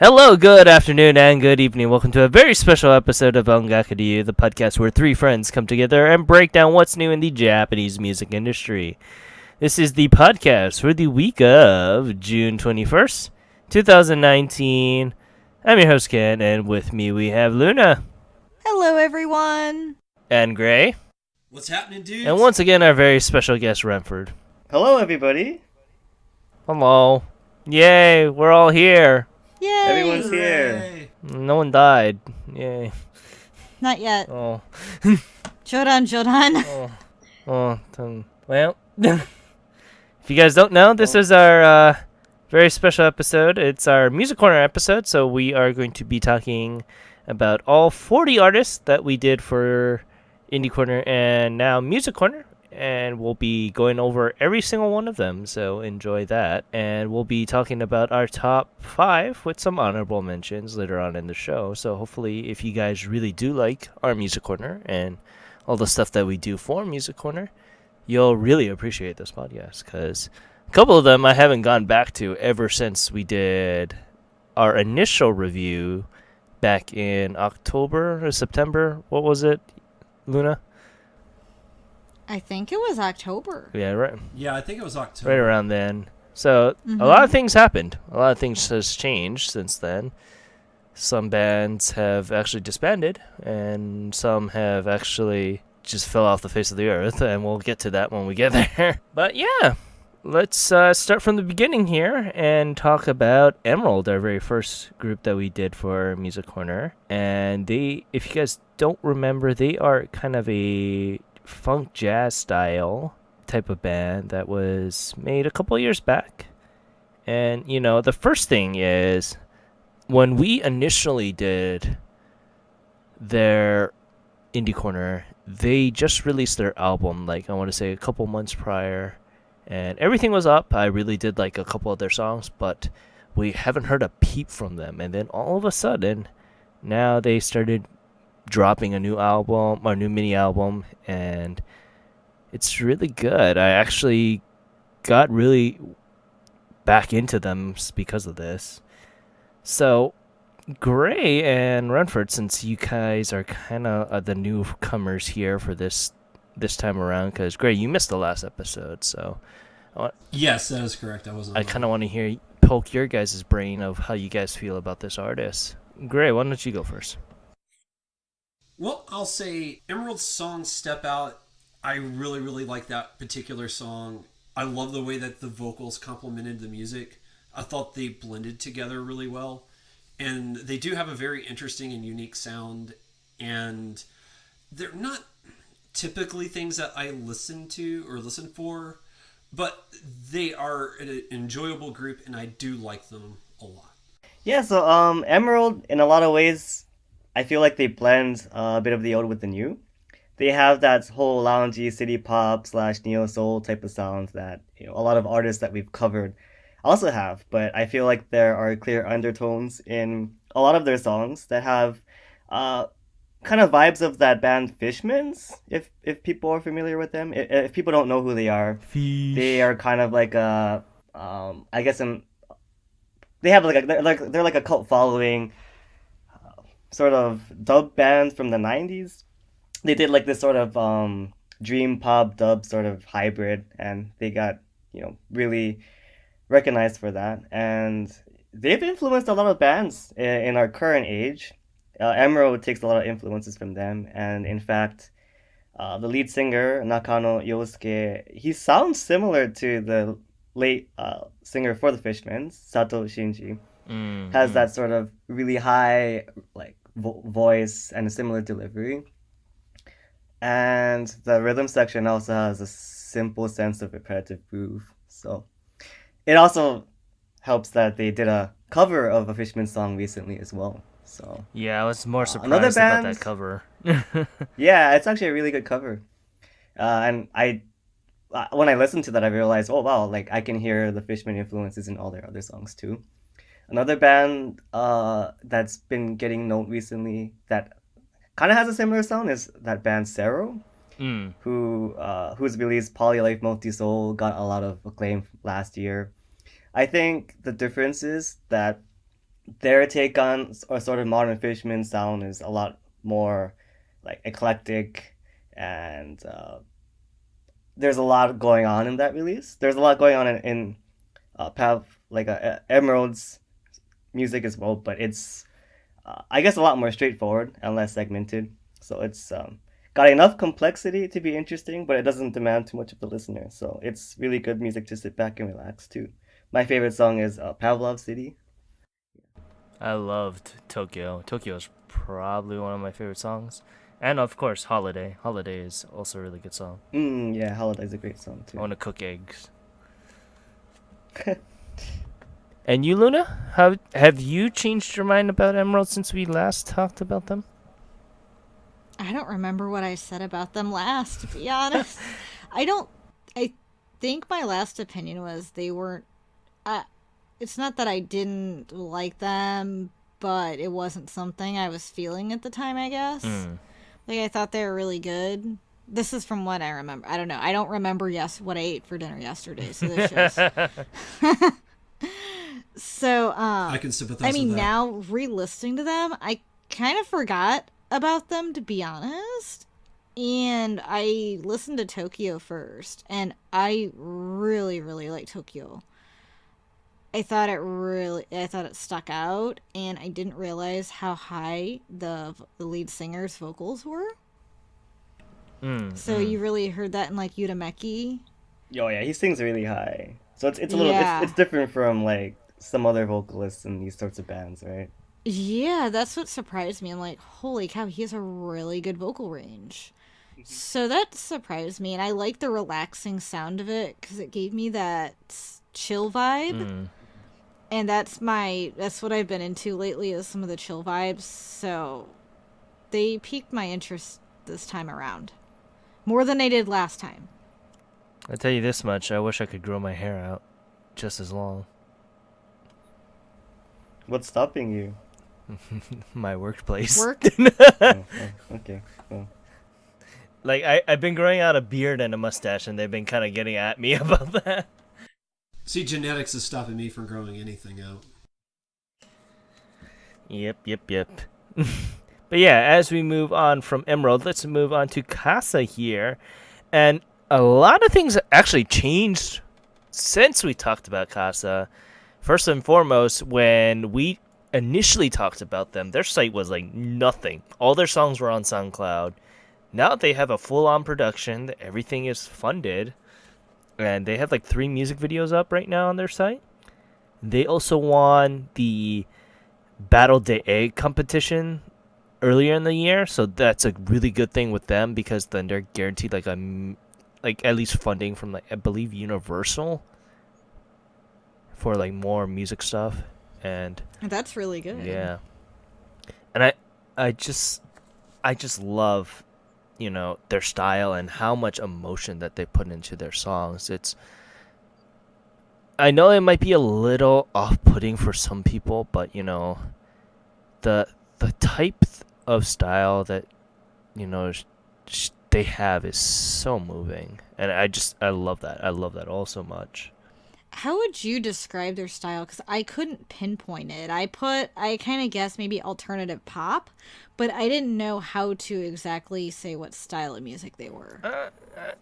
Hello, good afternoon, and good evening. Welcome to a very special episode of Ongaku, the podcast where three friends come together and break down what's new in the Japanese music industry. This is the podcast for the week of June 21st, 2019. I'm your host, Ken, and with me we have Luna Hello, everyone. and Gray, What's happening, dudes? and once again our very special guest, Rentford. Hello, everybody. Hello. Yay, we're all here. Yay. Everyone's here. Hooray. No one died. Yay. Not yet. Oh. Jodan. Well, if you guys don't know, this is our very special episode. It's our Music Corner episode, so we are going to be talking about all 40 artists that we did for Indie Corner and now Music Corner, and we'll be going over every single one of them, so enjoy that. And we'll be talking about our top 5 with some honorable mentions later on in the show, so hopefully if you guys really do like our Music Corner and all the stuff that we do for Music Corner, you'll really appreciate this podcast, because a couple of them I haven't gone back to ever since we did our initial review back in October or September. What was it, Luna? I think it was October. Yeah, right. Yeah, I think it was October. Right around then. So a lot of things happened. A lot of things has changed since then. Some bands have actually disbanded, and some have actually just fell off the face of the earth, and we'll get to that when we get there. But yeah, let's start from the beginning here and talk about Emerald, our very first group that we did for Music Corner. And they, if you guys don't remember, they are kind of a funk jazz style type of band that was made a couple years back. And you know, the first thing is when we initially did their Indie Corner, they just released their album, like I want to say a couple months prior, and everything was up. I really did like a couple of their songs, but we haven't heard a peep from them. And then all of a sudden, now they started dropping a new album, or new mini album, and it's really good. I actually got really back into them because of this. So, Gray and Rentford, since you guys are kind of the newcomers here for this time around, because Gray, you missed the last episode, so Yes, that is correct. I kind of want to hear poke your guys' brain of how you guys feel about this artist. Gray, why don't you go first? Well, I'll say Emerald's song Step Out. I really, really like that particular song. I love the way that the vocals complemented the music. I thought they blended together really well. And they do have a very interesting and unique sound. And they're not typically things that I listen to or listen for, but they are an enjoyable group, and I do like them a lot. Yeah, so Emerald, in a lot of ways, I feel like they blend a bit of the old with the new. They have that whole loungy city pop / neo soul type of sound that a lot of artists that we've covered also have. But I feel like there are clear undertones in a lot of their songs that have kind of vibes of that band Fishmans. If people are familiar with them, if people don't know who they are, they are kind of like a I guess they have they're like a cult following, sort of dub band from the 90s. They did like this sort of dream pop dub sort of hybrid, and they got really recognized for that. And they've influenced a lot of bands in our current age. Emerald takes a lot of influences from them, and in fact, the lead singer Nakano Yosuke, he sounds similar to the late singer for the Fishmans, Sato Shinji. Has that sort of really high like voice and a similar delivery. And the rhythm section also has a simple sense of repetitive groove. So it also helps that they did a cover of a Fishman song recently as well. So Yeah, I was more another surprised about band. that cover. Yeah, it's actually a really good cover. And when I listened to that, I realized, oh wow, like I can hear the Fishman influences in all their other songs too. Another band that's been getting known recently that kind of has a similar sound is that band Zero, who's released Polylife Multi Soul, got a lot of acclaim last year. I think the difference is that their take on or sort of modern Fishman sound is a lot more like eclectic, and there's a lot going on in that release. There's a lot going on in Emerald's music as well, but it's I guess a lot more straightforward and less segmented. So it's got enough complexity to be interesting, but it doesn't demand too much of the listener. So it's really good music to sit back and relax to. My favorite song is Pavlov City. I loved Tokyo. Tokyo is probably one of my favorite songs. And of course, Holiday. Holiday is also a really good song. Yeah, Holiday's a great song I too. want to cook eggs. And you, Luna? Have you changed your mind about Emerald since we last talked about them? I don't remember what I said about them last, to be honest. I don't. I think my last opinion was they weren't. It's not that I didn't like them, but it wasn't something I was feeling at the time, I guess. Like, I thought they were really good. This is from what I remember. I don't know. I don't remember what I ate for dinner yesterday, so this just. So, I can sympathize I mean, with that. now re-listening to them, I kind of forgot about them, to be honest. And I listened to Tokyo first, and I really, really like Tokyo. I thought it stuck out, and I didn't realize how high the lead singer's vocals were. So you really heard that in like Utameki. Oh yeah, he sings really high. So it's a little Yeah. it's different from like some other vocalists in these sorts of bands, right? Yeah, that's what surprised me. I'm like, holy cow, he has a really good vocal range. So that surprised me, and I like the relaxing sound of it because it gave me that chill vibe. And that's what I've been into lately is some of the chill vibes. So they piqued my interest this time around. More than they did last time. I tell you this much, I wish I could grow my hair out just as long. What's stopping you? My workplace. Work? Okay. Well, Like, I've been growing out a beard and a mustache, and they've been kind of getting at me about that. See, genetics is stopping me from growing anything out. Yep. But yeah, as we move on from Emerald, let's move on to Casa here. And a lot of things actually changed since we talked about Casa. First and foremost, when we initially talked about them, their site was like nothing. All their songs were on SoundCloud. Now they have a full-on production. Everything is funded. And they have like 3 music videos up right now on their site. They also won the Battle Day Egg competition earlier in the year, so that's a really good thing with them because then they're guaranteed like at least funding from like I believe Universal for like more music stuff, and That's really good. yeah, and I just love their style and how much emotion that they put into their songs. I know it might be a little off-putting for some people, but the type of style that they have is so moving, and I love that. I love that all so much. How would you describe their style? Because I couldn't pinpoint it. I kind of guessed maybe alternative pop, but I didn't know how to exactly say what style of music they were.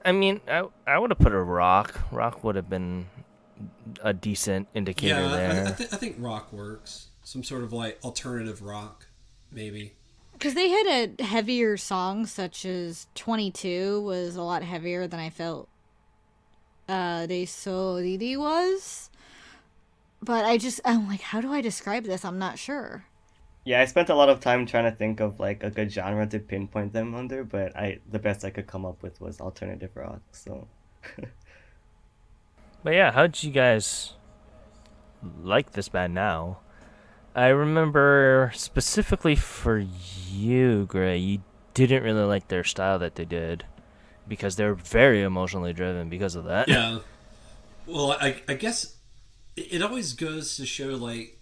I mean, I would have put a rock. Rock would have been a decent indicator there. I think rock works. Some sort of like alternative rock, maybe. Because they had a heavier song, such as 22 was a lot heavier than I felt De Solidi was. But I'm like, how do I describe this? I'm not sure. yeah, I spent a lot of time trying to think of like a good genre to pinpoint them under, but the best I could come up with was alternative rock. So But yeah, how did you guys like this band now? I remember specifically for you, Gray, you didn't really like their style that they did because they're very emotionally driven because of that. Yeah. Well, I guess it always goes to show like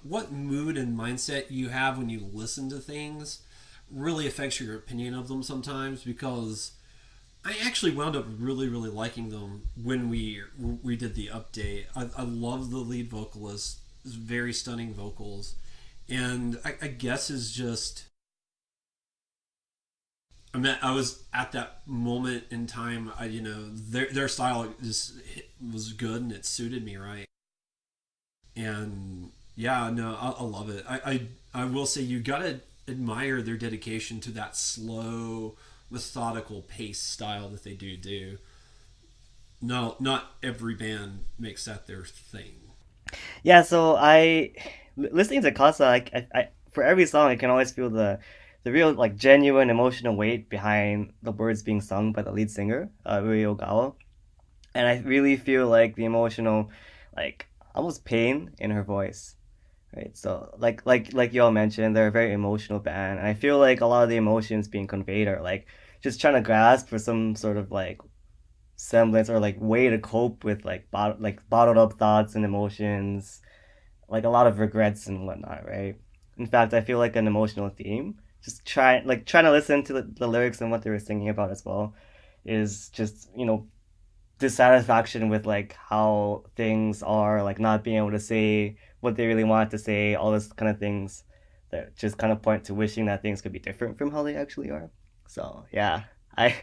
what mood and mindset you have when you listen to things really affects your opinion of them sometimes, because I actually wound up really, really liking them when we did the update. I love the lead vocalist. very stunning vocals, and I guess is just. I mean, I was at that moment in time. Their style just was good and it suited me right. And yeah, no, I love it. I will say you gotta admire their dedication to that slow, methodical pace style that they do. No, not every band makes that their thing. Yeah, so listening to Casa, I for every song, I can always feel the real like genuine emotional weight behind the words being sung by the lead singer, Rui Ogawa, and I really feel like the emotional, like almost pain in her voice. Right, so like you all mentioned, they're a very emotional band, and I feel like a lot of the emotions being conveyed are like just trying to grasp for some sort of like semblance or like way to cope with like bottled up thoughts and emotions, like a lot of regrets and whatnot, right? In fact, I feel like an emotional theme. Just trying to listen to the lyrics and what they were singing about as well, is just dissatisfaction with like how things are, like not being able to say what they really wanted to say, all this kind of things that just kind of point to wishing that things could be different from how they actually are. So yeah, I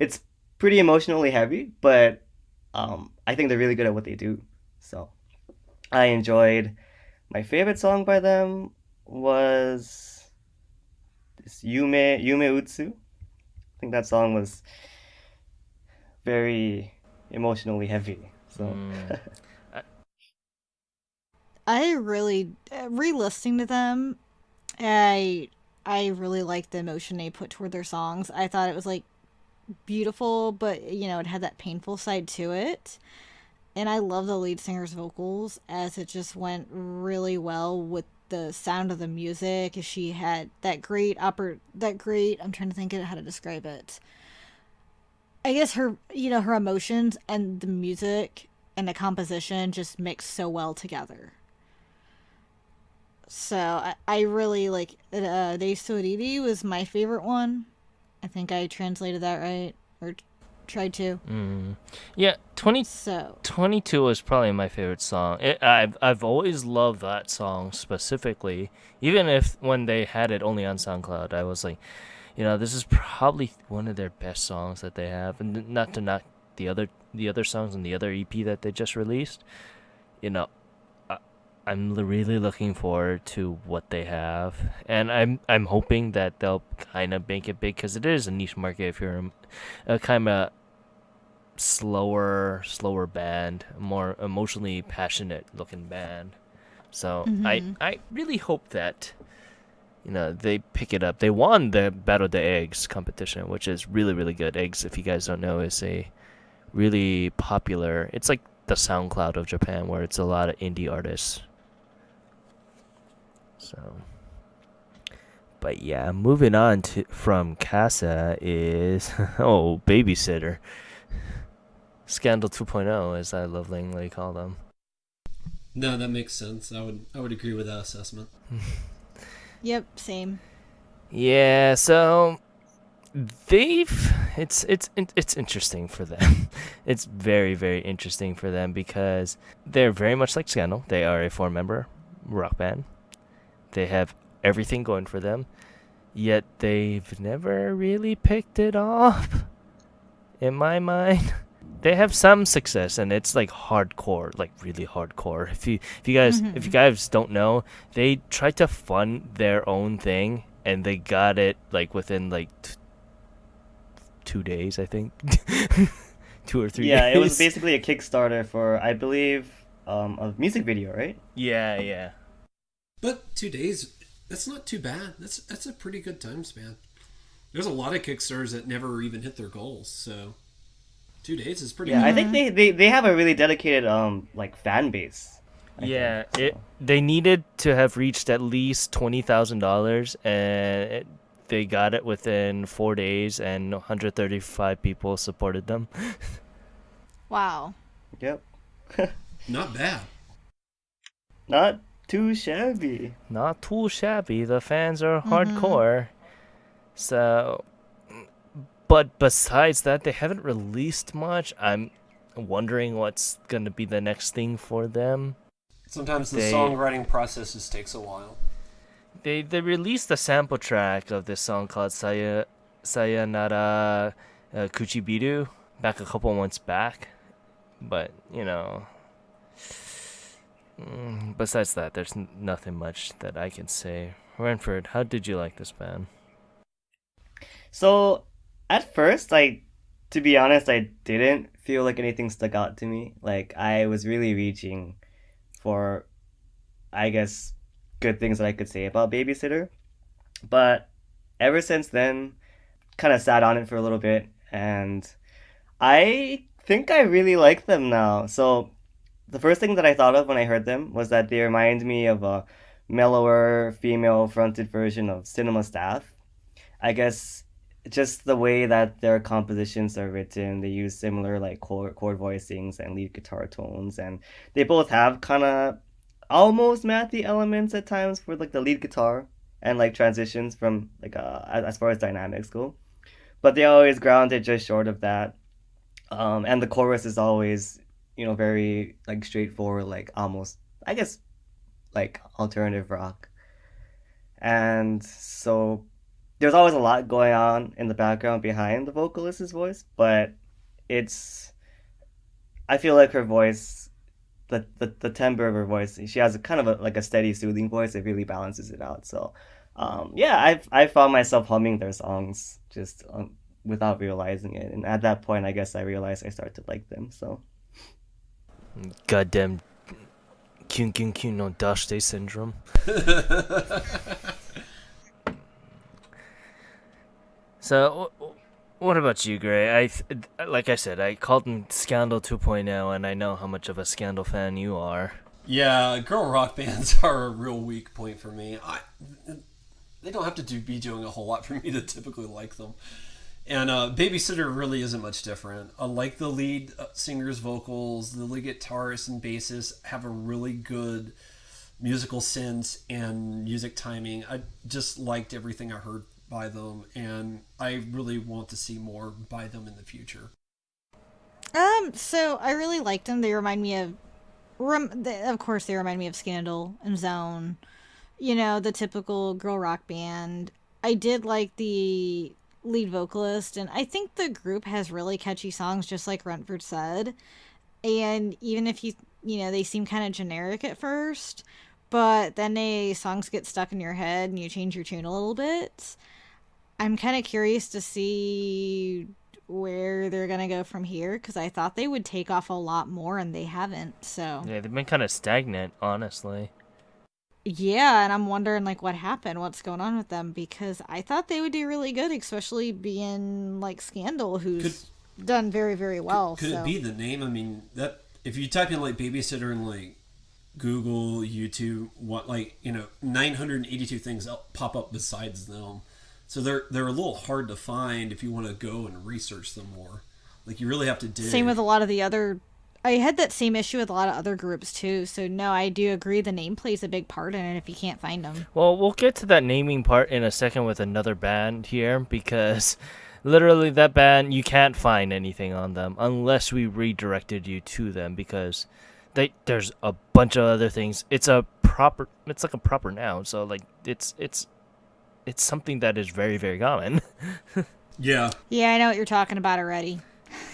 it's pretty emotionally heavy, but I think they're really good at what they do. So I enjoyed. My favorite song by them was this Yume Utsu. I think that song was very emotionally heavy. So I really re-listening to them. I I really liked the emotion they put toward their songs. I thought it was like beautiful, but it had that painful side to it. And I love the lead singer's vocals as it just went really well with the sound of the music. She had that great I'm trying to think of how to describe it. I guess her emotions and the music and the composition just mix so well together. So I really like De Soriri was my favorite one. I think I translated that right or tried to. Yeah, So 22 was probably my favorite song. I've always loved that song specifically. Even if when they had it only on SoundCloud, I was like, this is probably one of their best songs that they have. And not to knock the other songs on the other EP that they just released. You know, I'm really looking forward to what they have, and I'm hoping that they'll kind of make it big because it is a niche market. If you're a kind of slower band, more emotionally passionate looking band, so I really hope that they pick it up. They won the Battle the Eggs competition, which is really really good. Eggs, if you guys don't know, is a really popular. It's like the SoundCloud of Japan, where it's a lot of indie artists. So, but yeah, moving on from Casa is Babysitter, Scandal 2.0, as I lovingly call them. No, that makes sense. I would agree with that assessment. yep, same. Yeah, so it's interesting for them. It's very very interesting for them because they're very much like Scandal. They are a 4-member rock band. They have everything going for them, yet they've never really picked it off, in my mind. They have some success, and it's like hardcore, like really hardcore. If you guys don't know, they tried to fund their own thing, and they got it like within like 2 days, I think, 2 or 3 days. yeah, it was basically a Kickstarter for, I believe, a music video, right? Yeah. But 2 days, that's not too bad. That's a pretty good time span. There's a lot of Kickstarters that never even hit their goals, so 2 days is pretty Yeah, good. I think they have a really dedicated like fan base. Yeah, they needed to have reached at least $20,000, and they got it within 4 days, and 135 people supported them. Wow. Yep. Not bad. Not too shabby. Not too shabby. The fans are hardcore. So, but besides that, they haven't released much. I'm wondering what's gonna be the next thing for them. Sometimes the They- songwriting process just takes a while. They released a sample track of this song called Sayonara Kuchibiru back a couple months back, but besides that, there's nothing much that I can say. Rentford, how did you like this band? So at first, to be honest, I didn't feel like anything stuck out to me. Like I was really reaching for, I guess, good things that I could say about Babysitter. But ever since then, kind of sat on it for a little bit, and I think I really like them now. So the first thing that I thought of when I heard them was that they remind me of a mellower female-fronted version of Cinema Staff. I guess just the way that their compositions are written, they use similar like chord voicings and lead guitar tones, and they both have kind of almost mathy elements at times for like the lead guitar and like transitions from like as far as dynamics go, but they always grounded just short of that. And the chorus is always very like straightforward, like almost I guess like alternative rock, and so there's always a lot going on in the background behind the vocalist's voice, but it's I feel like her voice, the timbre of her voice, she has a kind of like a steady, soothing voice. It really balances it out. So, yeah, I found myself humming their songs just without realizing it, and at that point, I guess I realized I started to like them. So, Goddamn Kyun Kyun Kyun no Dashte syndrome. So, what about you, Gray? Like I said, I called them Scandal 2.0, and I know how much of a Scandal fan you are. Yeah, girl rock bands are a real weak point for me. They don't have to be doing a whole lot for me to typically like them. And Babysitter really isn't much different. I like the lead singer's vocals. The lead guitarist and bassist have a really good musical sense and music timing. I just liked everything I heard by them, and I really want to see more by them in the future. So I really liked them. They remind me of, of course, they remind me of Scandal and Zone. The typical girl rock band. I did like the lead vocalist, and I think the group has really catchy songs, just like Rentford said. And even if they seem kind of generic at first, but then songs get stuck in your head and you change your tune a little bit. I'm kind of curious to see where they're going to go from here, because I thought they would take off a lot more, and they haven't, so. Yeah, they've been kind of stagnant, honestly. Yeah, and I'm wondering, like, what happened, what's going on with them, because I thought they would do really good, especially being, like, Scandal, who's done very, very well. Could it be the name? I mean, that if you type in, like, Babysitter in, like, Google, YouTube, 982 things pop up besides them. So they're a little hard to find if you want to go and research them more. Like, you really have to dig. Same with a lot of the other. I had that same issue with a lot of other groups too. So no, I do agree the name plays a big part in it if you can't find them. Well, we'll get to that naming part in a second with another band here, because literally that band, you can't find anything on them unless we redirected you to them, because there's a bunch of other things. It's like a proper noun, so like it's something that is very, very common. Yeah. Yeah, I know what you're talking about already.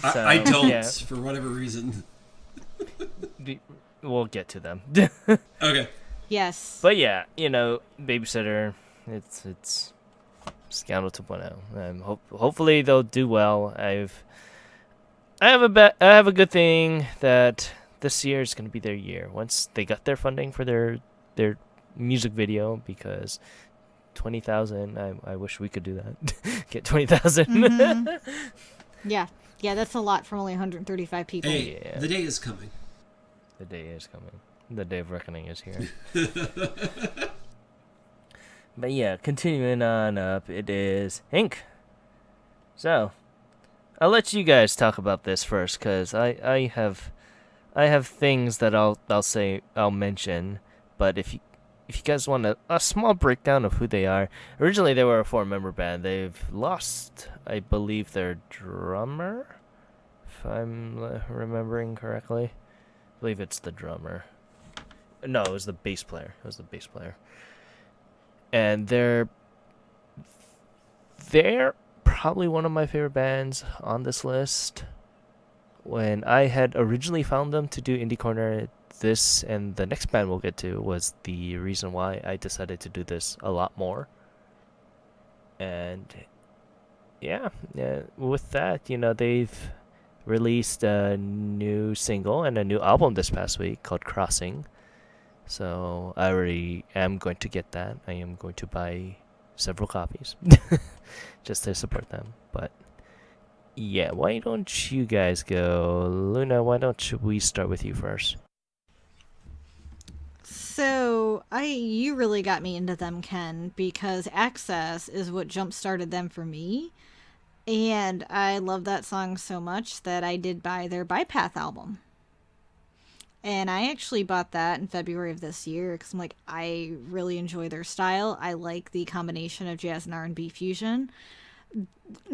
I don't, yeah. for whatever reason. We'll get to them. Okay. Yes. But yeah, Babysitter, it's Scandal 2.0. Hopefully they'll do well. I have a good thing that this year is going to be their year once they got their funding for their music video, because 20,000. I wish we could do that. Get 20,000. Mm-hmm. Yeah, that's a lot from only 135 people. Hey, Yeah. the day is coming. The day is coming. The day of reckoning is here. But yeah, continuing on up, it is Ink. So, I'll let you guys talk about this first, because I have things that I'll mention, but if you guys want a small breakdown of who they are. Originally, they were a 4-member band. They've lost, I believe, their drummer, if I'm remembering correctly. I believe it's the drummer. No, it was the bass player. It was the bass player. And they're probably one of my favorite bands on this list. When I had originally found them to do Indie Corner, this and the next band we'll get to was the reason why I decided to do this a lot more. And yeah, with that, they've released a new single and a new album this past week called Crossing. So I already am going to get that. I am going to buy several copies just to support them. But yeah, why don't you guys go? Luna, why don't we start with you first? So you really got me into them, Ken, because Access is what jump started them for me. And I love that song so much that I did buy their Bypath album. And I actually bought that in February of this year because I'm like, I really enjoy their style. I like the combination of jazz and R&B fusion.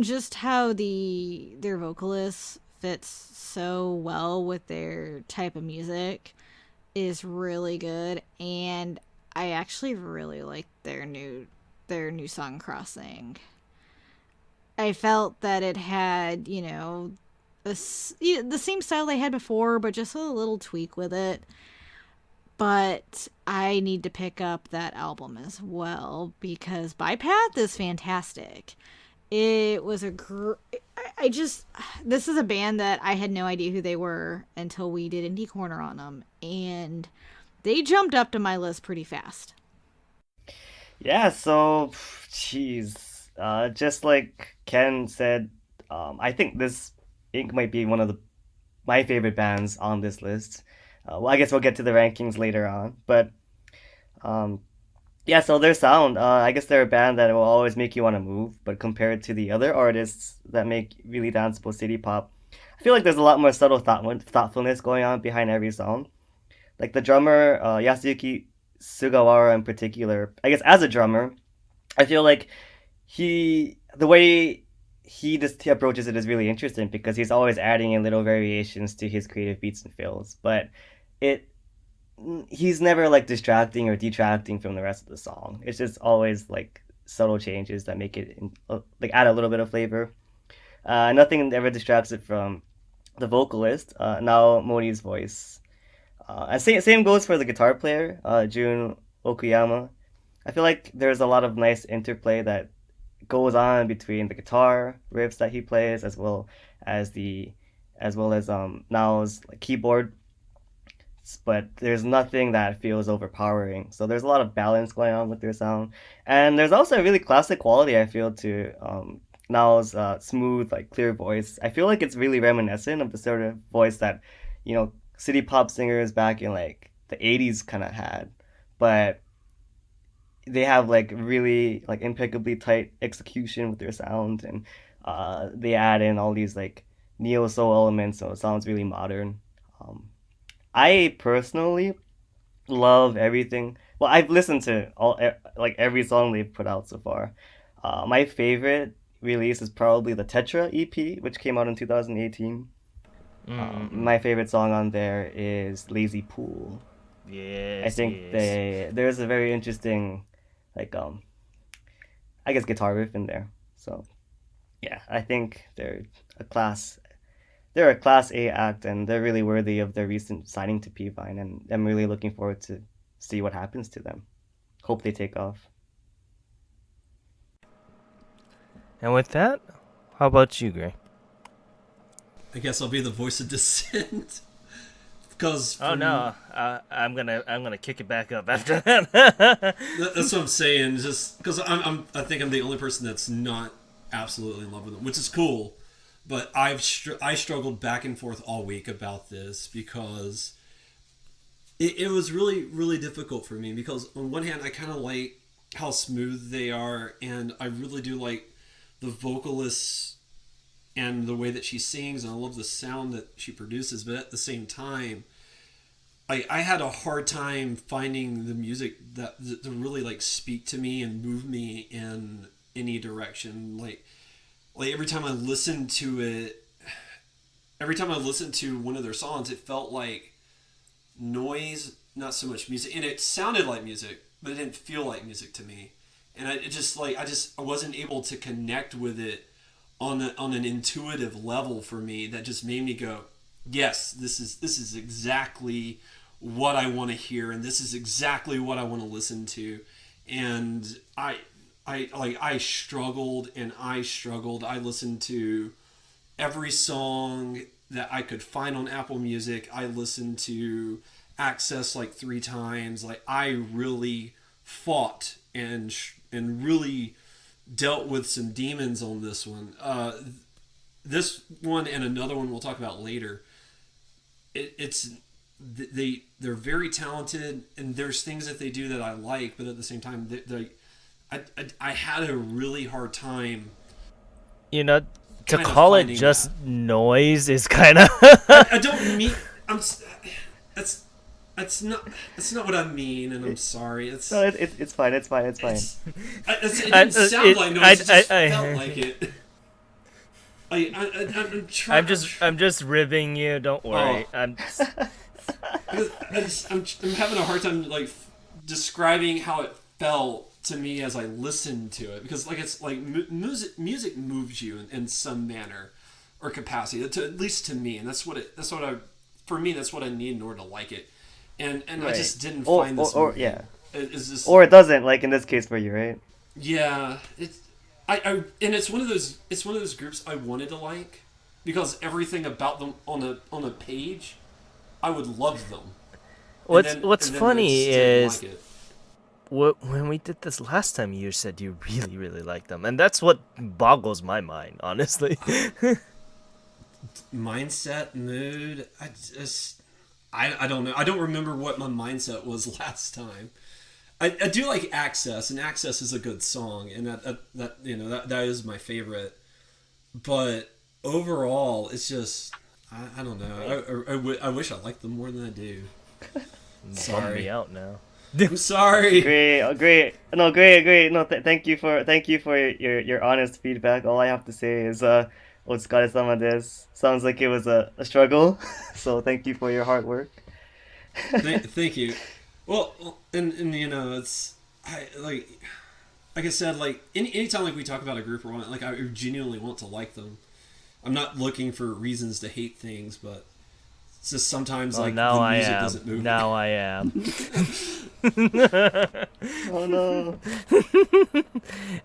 Just how their vocalist fits so well with their type of music is really good. And I actually really like their new song Crossing. I felt that it had, the same style they had before, but just a little tweak with it. But I need to pick up that album as well because Bypath is fantastic. It was this is a band that I had no idea who they were until we did Indie Corner on them, and they jumped up to my list pretty fast. Yeah, so, jeez. Just like Ken said, I think this Inc. might be one of my favorite bands on this list. Well, I guess we'll get to the rankings later on, but yeah. So their sound, I guess they're a band that will always make you want to move, but compared to the other artists that make really danceable city pop, I feel like there's a lot more subtle thoughtfulness going on behind every song. Like the drummer, Yasuyuki Sugawara in particular, I guess as a drummer, I feel like the way he just approaches it is really interesting because he's always adding in little variations to his creative beats and fills, but it he's never like distracting or detracting from the rest of the song. It's just always like subtle changes that make it like add a little bit of flavor. Nothing ever distracts it from the vocalist, now Mori's voice. And same goes for the guitar player, Jun Okuyama. I feel like there's a lot of nice interplay that goes on between the guitar riffs that he plays as well as Nao's like, keyboard, but there's nothing that feels overpowering. So there's a lot of balance going on with their sound, and there's also a really classic quality I feel to Nao's smooth, like clear voice. I feel like it's really reminiscent of the sort of voice that city pop singers back in like the '80s kind of had, but they have like really like impeccably tight execution with their sound, and they add in all these like neo soul elements, so it sounds really modern. I personally love everything. Well, I've listened to like every song they've put out so far. My favorite release is probably the Tetra EP, which came out in 2018. My favorite song on there is Lazy Pool. Yes, I think there's a very interesting like I guess guitar riff in there. So yeah, I think a class A act, and they're really worthy of their recent signing to P-Vine, and I'm really looking forward to see what happens to them. Hope they take off. And with that, how about you, Gray? I guess I'll be the voice of dissent. Because I'm gonna kick it back up after that. That's what I'm saying. Just because I think I'm the only person that's not absolutely in love with them, which is cool. But I struggled back and forth all week about this because it was really, really difficult for me. Because on one hand, I kind of like how smooth they are, and I really do like the vocalists and the way that she sings, and I love the sound that she produces. But at the same time, I had a hard time finding the music that to really like speak to me and move me in any direction. Like every time I listened to it, every time I listened to one of their songs, it felt like noise not so much music, and it sounded like music, but it didn't feel like music to me. And I wasn't able to connect with it on an intuitive level for me that just made me go, yes, this is exactly what I want to hear, and this is exactly what I want to listen to. And I struggled and I struggled. I listened to every song that I could find on Apple Music. I listened to Access like 3 times. Like, I really fought and really dealt with some demons on this one. This one and another one we'll talk about later. They're very talented, and there's things that they do that I like, but at the same time, I had a really hard time. You know, to Kind of call it finding just that. noise is kind of. I don't mean that's not what I mean, and I'm sorry. It's No, it's fine. It's fine. It's fine. it didn't sound like noise. It just felt like it. I'm trying. I'm just ribbing you. Don't worry. Oh. I'm having a hard time like describing how it felt to me as I listened to it, because like it's like music moves you in some manner or capacity, at least to me, and that's what I need in order to like it, and Right. I just didn't find this or movie. yeah, It's just, or it doesn't, like in this case for you, right? yeah, and it's one of those groups I wanted to like, because everything about them on a page, I would love them. What's I funny just didn't is like it. when we did this last time, you said you really, really like them, and that's what boggles my mind, honestly. Mindset, mood. I don't know. I don't remember what my mindset was last time. I do like Access, and Access is a good song, and that is my favorite. But overall, it's just I don't know. I wish I liked them more than I do. Bum Sorry. me out now. I'm sorry. Great. No, great. No, thank you for your honest feedback. All I have to say is, Otsuka sama desu. Sounds like it was a struggle. So thank you for your hard work. Thank you. Well, and it's like I said, like anytime like we talk about a group or one, like I genuinely want to like them. I'm not looking for reasons to hate things, but it's just sometimes Well, like now the I music am. doesn't move. Now I am. Oh no.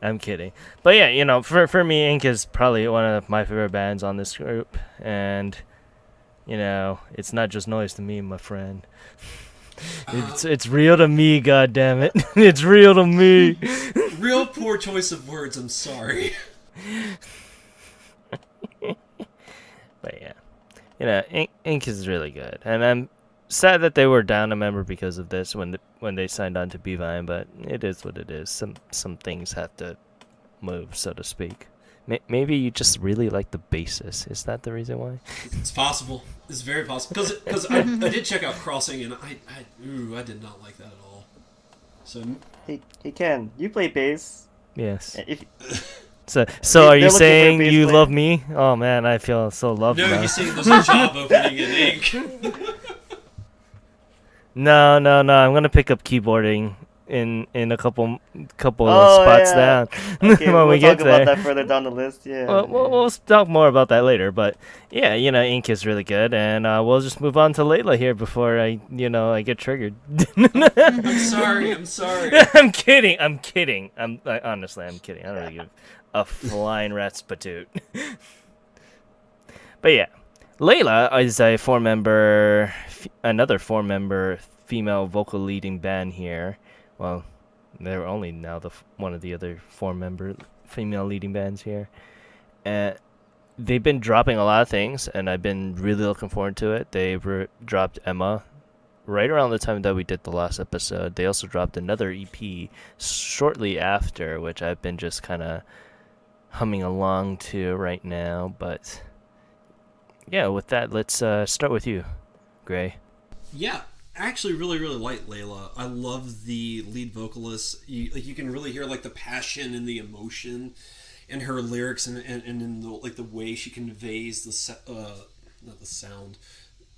I'm kidding. But yeah, for me, Ink is probably one of my favorite bands on this group, and it's not just noise to me, my friend. It's real to me, goddammit. It's real to me. Real poor choice of words. I'm sorry. But yeah, Ink is really good, and I'm sad that they were down a member because of this when they signed on to Bvine. But it is what it is. Some things have to move, so to speak. Maybe you just really like the bassist. Is that the reason why? It's possible. It's very possible. Because I did check out Crossing, and I did not like that at all. So Hey Ken, you play bass. Yes. If So are you they're looking for a saying bass you player. love me? Oh man, I feel so loved no, now. he's saying there's a job opening in Ink. No. I'm gonna pick up keyboarding in a couple Oh, spots yeah. down Okay, when we we'll get talk there. about that further down the list. Yeah. Well, we'll talk more about that later, but yeah, Ink is really good, and we'll just move on to Layla here before I get triggered. I'm sorry. I'm kidding. Honestly, I'm kidding. I don't really give a flying rat's patoot. But yeah, Layla is another four-member female vocal leading band here. Well, they're only now one of the other four-member female leading bands here. And they've been dropping a lot of things, and I've been really looking forward to it. They dropped Emma right around the time that we did the last episode. They also dropped another EP shortly after, which I've been just kind of humming along to right now. But yeah, with that, let's start with you, Gray. Yeah, I actually really, really like Layla. I love the lead vocalist. You can really hear like the passion and the emotion in her lyrics, and in the way she conveys the not the sound,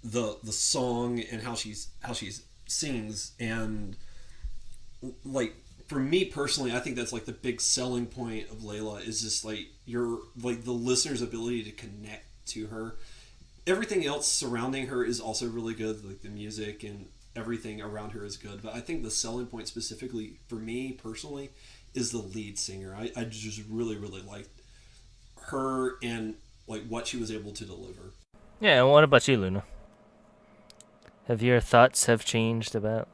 the song, and how she's sings, and like for me personally, I think that's like the big selling point of Layla is just like your like the listener's ability to connect to her. Everything else surrounding her is also really good, like the music and everything around her is good. But I think the selling point specifically for me personally is the lead singer. I just really really liked her and like what she was able to deliver. Yeah, and what about you, Luna? Have your thoughts have changed about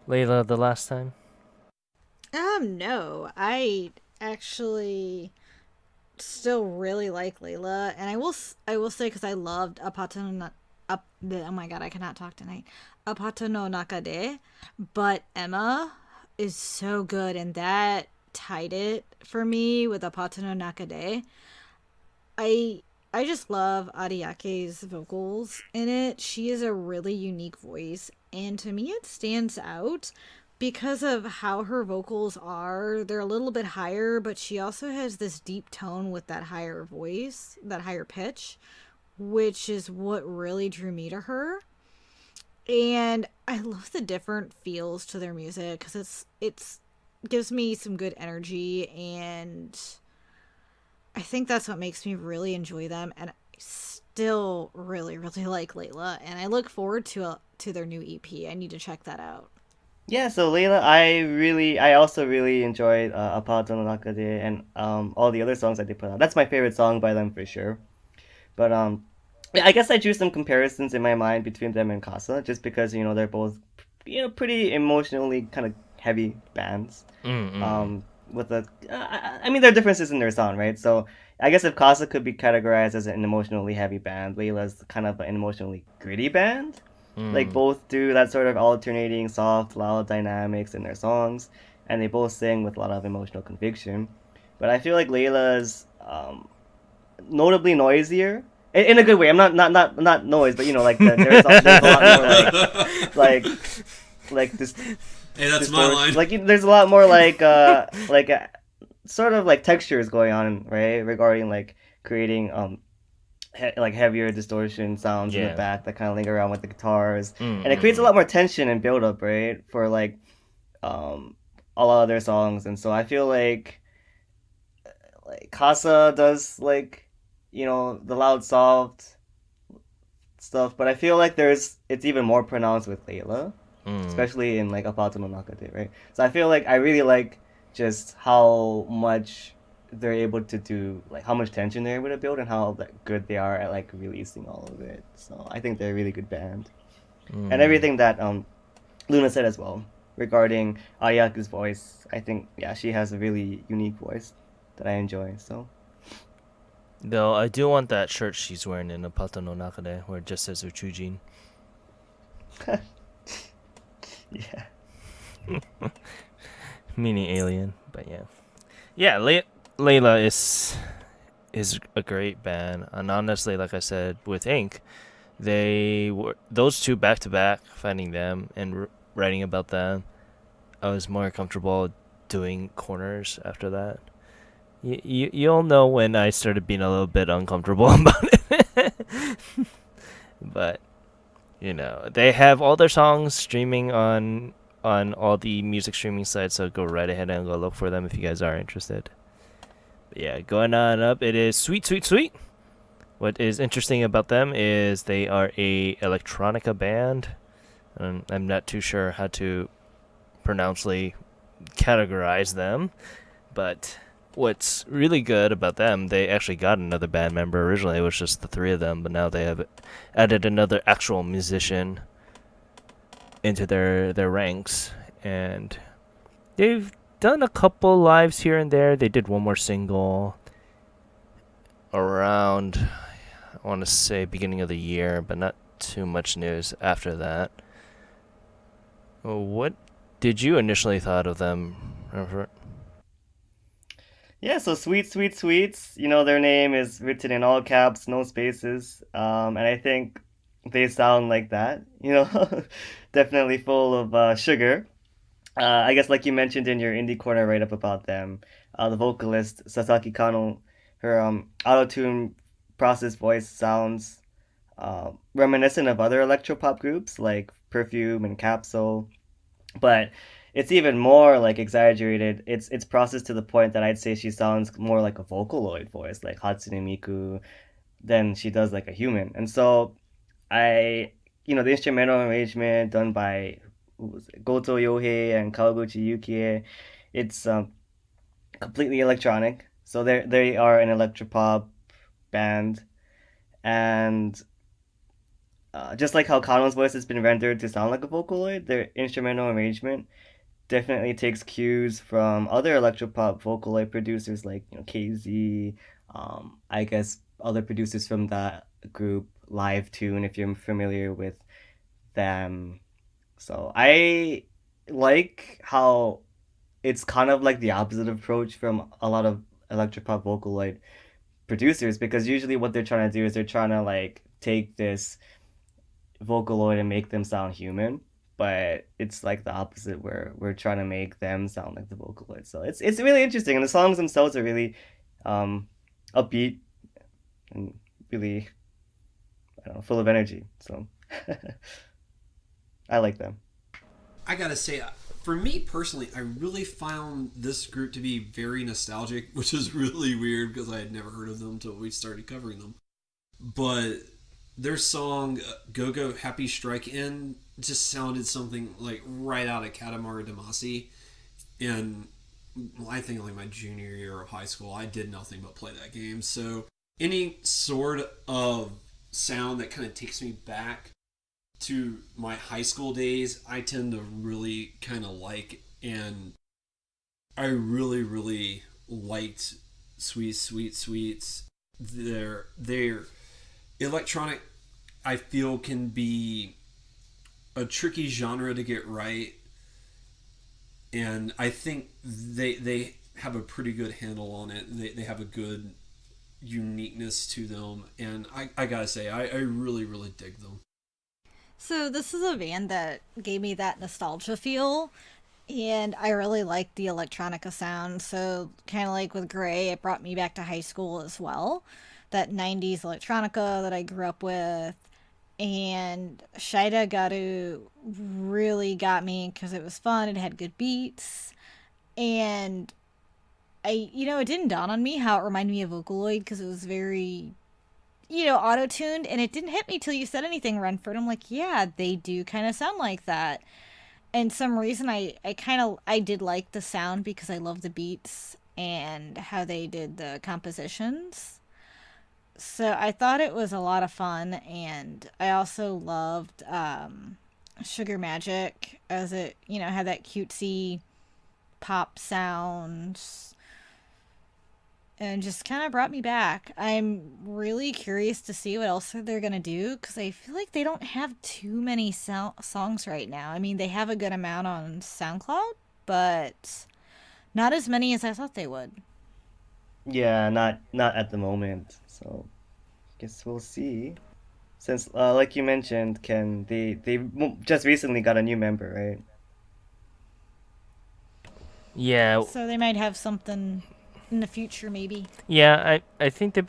Layla the last time? No. I actually still really like Layla, and I will say because I loved Apato no up. Oh my god, I cannot talk tonight. Apato no Nakade, but Emma is so good, and that tied it for me with Apato no Nakade. I I just love Ariake's vocals in it. She is a really unique voice, and to me it stands out because of how her vocals are. They're a little bit higher, but she also has this deep tone with that higher voice, that higher pitch, which is what really drew me to her. And I love the different feels to their music because it's gives me some good energy, and I think that's what makes me really enjoy them. And I still really really like Layla, and I look forward to their new EP. I need to check that out. Yeah, so Layla, I also really enjoyed Apato no Nakade and all the other songs that they put out. That's my favorite song by them for sure. But yeah, I guess I drew some comparisons in my mind between them and Casa, just because they're both pretty emotionally kind of heavy bands. Mm-mm. With I mean, there are differences in their sound, right? So I guess if Casa could be categorized as an emotionally heavy band, Layla's kind of an emotionally gritty band. Like Mm. both do that sort of alternating soft, loud dynamics in their songs, and they both sing with a lot of emotional conviction. But I feel like Layla's notably noisier in a good way. I'm not noise, but like there's a lot more like this Hey, that's my distortion. line. There's a lot more sort of like textures going on, right? Regarding like creating like heavier distortion sounds in the Yeah. back that kind of linger around with the guitars, and it creates a Mm-mm. lot more tension and build up, right? For like um a lot of their songs, and so I feel like Casa does like the loud soft stuff, but I feel like it's even more pronounced with Layla, Mm. especially in like Apato no Nakate, right? So I feel like I really like just how much they're able to do, like how much tension they're able to build, and how good they are at like releasing all of it. So I think they're a really good band, and Mm. everything that Luna said as well regarding Ayaku's voice. I think yeah, she has a really unique voice that I enjoy. So Though I do want that shirt she's wearing in Apato no Nakade, where it just says Uchujin. yeah. Meaning alien, but yeah. Yeah, Layla is a great band, and honestly, like I said, with Ink, they were those two back to back. Finding them and writing about them, I was more comfortable doing corners after that. You'll know when I started being a little bit uncomfortable about it. But they have all their songs streaming on all the music streaming sites, so go right ahead and go look for them if you guys are interested. But yeah, going on up, it is Sweet Sweet Sweet. What is interesting about them is they are a electronica band. I'm not too sure how to pronouncely categorize them, but what's really good about them, they actually got another band member. Originally it was just the three of them, but now they have added another actual musician into their ranks, and they've done a couple lives here and there. They did one more single around, I want to say, beginning of the year, but not too much news after that. What did you initially thought of them, Rentford? Yeah, so Sweet Sweet Sweets, their name is written in all caps, no spaces. And I think they sound like that, definitely full of sugar. I guess like you mentioned in your indie corner write up about them, the vocalist Sasaki Kano, her auto-tune processed voice sounds reminiscent of other electropop groups like Perfume and Capsule. But it's even more like exaggerated. It's processed to the point that I'd say she sounds more like a Vocaloid voice, like Hatsune Miku, than she does like a human. And so I, the instrumental arrangement done by who was it? Goto Yohei and Kawaguchi Yukie, it's completely electronic. So they are an electropop band, and just like how Kano's voice has been rendered to sound like a Vocaloid, their instrumental arrangement definitely takes cues from other electropop Vocaloid producers like KZ. I guess other producers from that group, Live Tune, if you're familiar with them. So I like how it's kind of like the opposite approach from a lot of electropop Vocaloid producers, because usually what they're trying to do is they're trying to like take this Vocaloid and make them sound human, but it's like the opposite where we're trying to make them sound like the Vocaloid. So it's really interesting, and the songs themselves are really upbeat and really, I don't know, full of energy. So I like them. I gotta say, for me personally, I really found this group to be very nostalgic, which is really weird because I had never heard of them until we started covering them. But their song "Go Go Happy Strike In" just sounded something like right out of Katamari Damacy, and I think like my junior year of high school, I did nothing but play that game. So any sort of sound that kind of takes me back to my high school days, I tend to really kind of like, and I really, really liked Sweet Sweet Sweets. Their electronic, I feel, can be a tricky genre to get right, and I think they have a pretty good handle on it. They have a good uniqueness to them, and I gotta say, I really, really dig them. So this is a band that gave me that nostalgia feel, and I really like the electronica sound. So kind of like with Gray, it brought me back to high school as well. That 90s electronica that I grew up with. And Shida Garu really got me because it was fun. It had good beats. And it didn't dawn on me how it reminded me of Vocaloid because it was very auto-tuned, and it didn't hit me till you said anything, Rentford. I'm like, yeah, they do kind of sound like that. And some reason I did like the sound because I love the beats and how they did the compositions. So I thought it was a lot of fun, and I also loved Sugar Magic as it, had that cutesy pop sound and just kind of brought me back. I'm really curious to see what else they're going to do because I feel like they don't have too many songs right now. I mean, they have a good amount on SoundCloud, but not as many as I thought they would. Yeah, not at the moment. So guess we'll see. Since, like you mentioned, Ken, they just recently got a new member, right? Yeah. So they might have something in the future, maybe. Yeah, I think they've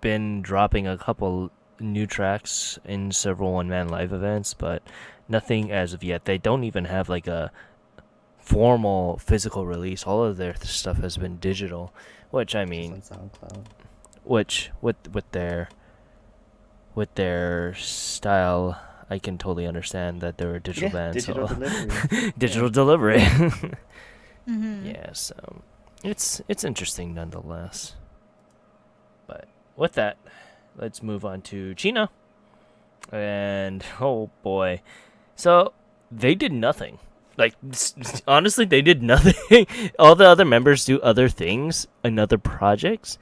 been dropping a couple new tracks in several one-man live events, but nothing as of yet. They don't even have like a formal physical release. All of their stuff has been digital, which I mean, Just on SoundCloud. which with their style, I can totally understand that they're a digital band. Digital so delivery. digital delivery. Mm-hmm. Yeah, so it's interesting nonetheless. But with that, let's move on to China. And oh boy, so they did nothing. Like honestly, they did nothing. All the other members do other things and other projects.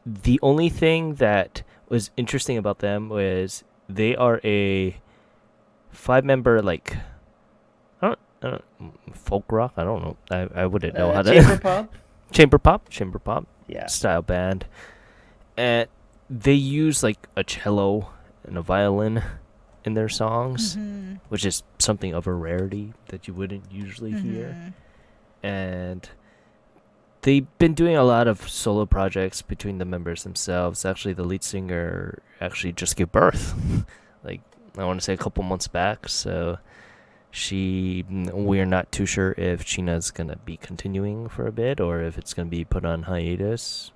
The only thing that was interesting about them was they are a 5-member like I don't folk rock. I don't know. I wouldn't know how to Chamber pop. chamber pop Yeah. style band, and they use like a cello and a violin in their songs, Mm-hmm. which is something of a rarity that you wouldn't usually hear. And they've been doing a lot of solo projects between the members themselves. Actually, the lead singer actually just gave birth like I want to say a couple months back. So we're not too sure if China's gonna be continuing for a bit or if it's gonna be put on hiatus.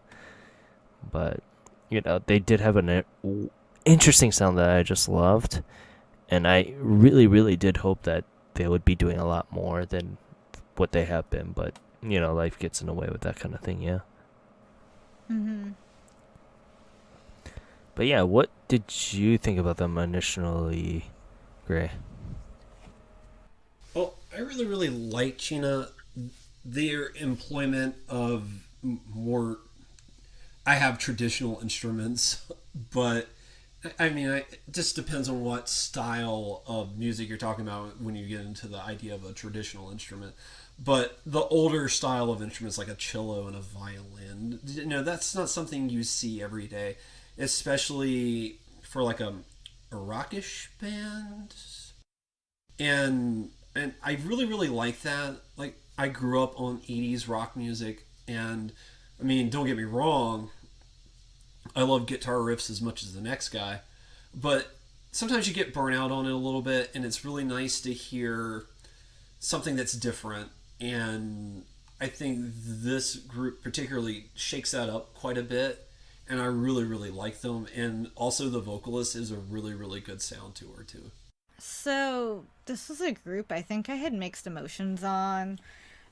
But they did have an interesting sound that I just loved, and I really, really did hope that they would be doing a lot more than what they have been. But life gets in the way with that kind of thing, yeah. Mm-hmm. But yeah, what did you think about them initially, Gray? Well, I really, really like China. Their employment of more. I have traditional instruments, but I mean, it just depends on what style of music you're talking about when you get into the idea of a traditional instrument. But the older style of instruments, like a cello and a violin, that's not something you see every day, especially for like a rockish band. And I really, really like that. Like, I grew up on 80s rock music, and I mean, don't get me wrong, I love guitar riffs as much as the next guy, but sometimes you get burnt out on it a little bit, and it's really nice to hear something that's different. And I think this group particularly shakes that up quite a bit, and I really, really like them. And also, the vocalist is a really, really good sound to her too. So, this was a group I think I had mixed emotions on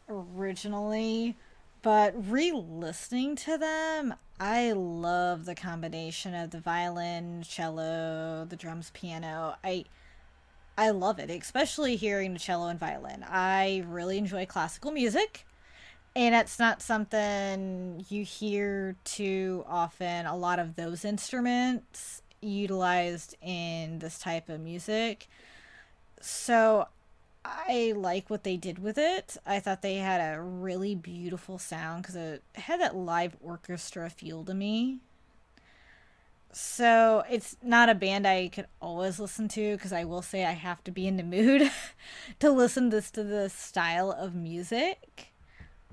originally, but re-listening to them, I love the combination of the violin, cello, the drums, piano. I love it, especially hearing the cello and violin. I really enjoy classical music, and it's not something you hear too often. A lot of those instruments utilized in this type of music. So I like what they did with it. I thought they had a really beautiful sound because it had that live orchestra feel to me. So it's not a band I could always listen to because I will say I have to be in the mood to listen to this style of music.